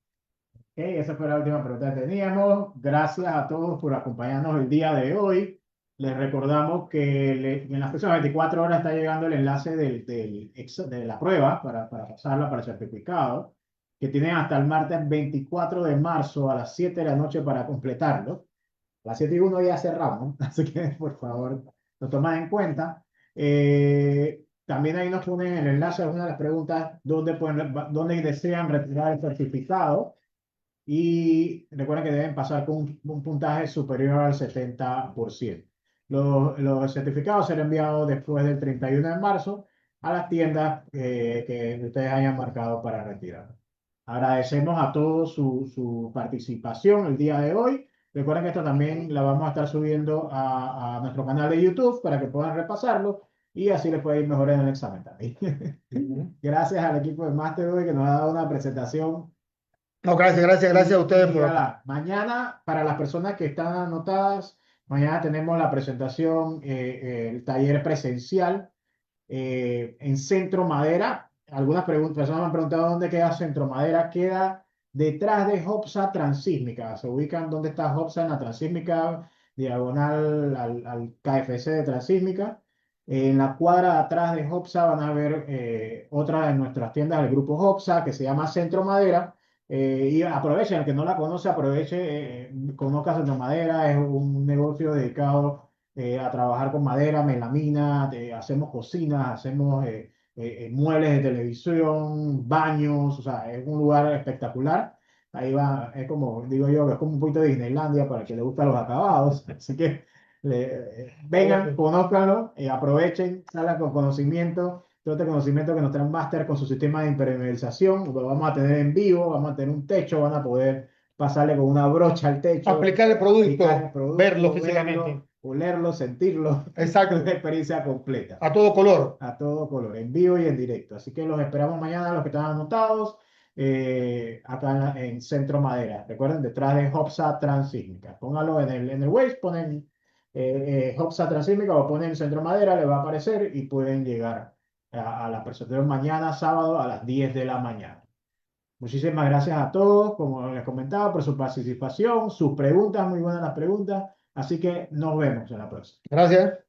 Ok, esa fue la última pregunta que teníamos. Gracias a todos por acompañarnos el día de hoy. Les recordamos que en las próximas 24 horas está llegando el enlace de la prueba para pasarla para el certificado, que tienen hasta el martes 24 de marzo a las 7 de la noche para completarlo. A las 7:01 ya cerramos, así que por favor lo tomen en cuenta. También ahí nos ponen el enlace a una de las preguntas dónde desean retirar el certificado. Y recuerden que deben pasar con un puntaje superior al 70%. Los certificados serán enviados después del 31 de marzo a las tiendas que ustedes hayan marcado para retirar. Agradecemos a todos su participación el día de hoy. Recuerden que esto también la vamos a estar subiendo a nuestro canal de YouTube para que puedan repasarlo y así les puede ir mejor en el examen también. Gracias al equipo de Master hoy que nos ha dado una presentación. No, gracias a ustedes Y por... mañana, para las personas que están anotadas, mañana tenemos la presentación, el taller presencial en Centro Madera. Algunas personas me han preguntado dónde queda Centro Madera. Queda detrás de Hopsa Transísmica. Se ubican dónde está Hopsa en la Transísmica, diagonal al KFC de Transísmica. En la cuadra de atrás de Hopsa van a ver otra de nuestras tiendas del grupo Hopsa que se llama Centro Madera. Y aprovechen, el que no la conoce, aproveche, conozca Centro Madera, es un negocio dedicado a trabajar con madera, melamina, hacemos cocinas, hacemos muebles de televisión, baños, o sea, es un lugar espectacular. Ahí va, es como, digo yo, que es como un poquito de Disneylandia para el que le gustan los acabados. Así que vengan, conózcanlo, aprovechen, salgan con conocimiento, todo este conocimiento que nos trae un máster con su sistema de impermeabilización, lo vamos a tener en vivo, vamos a tener un techo, van a poder pasarle con una brocha al techo, aplicar el aplicar el producto, verlo producto, físicamente. verlo, olerlo, sentirlo, una Exacto. experiencia completa, A todo color. a todo color, en vivo y en directo. Así que los esperamos mañana, los que están anotados, acá en Centro Madera. Recuerden, detrás de Hopsa Transísmica. Pónganlo en el Waze, ponen Hopsa Transísmica o ponen Centro Madera, les va a aparecer y pueden llegar a la presentación mañana, sábado, a las 10 de la mañana. Muchísimas gracias a todos, como les comentaba, por su participación, sus preguntas, muy buenas las preguntas. Así que nos vemos en la próxima. Gracias.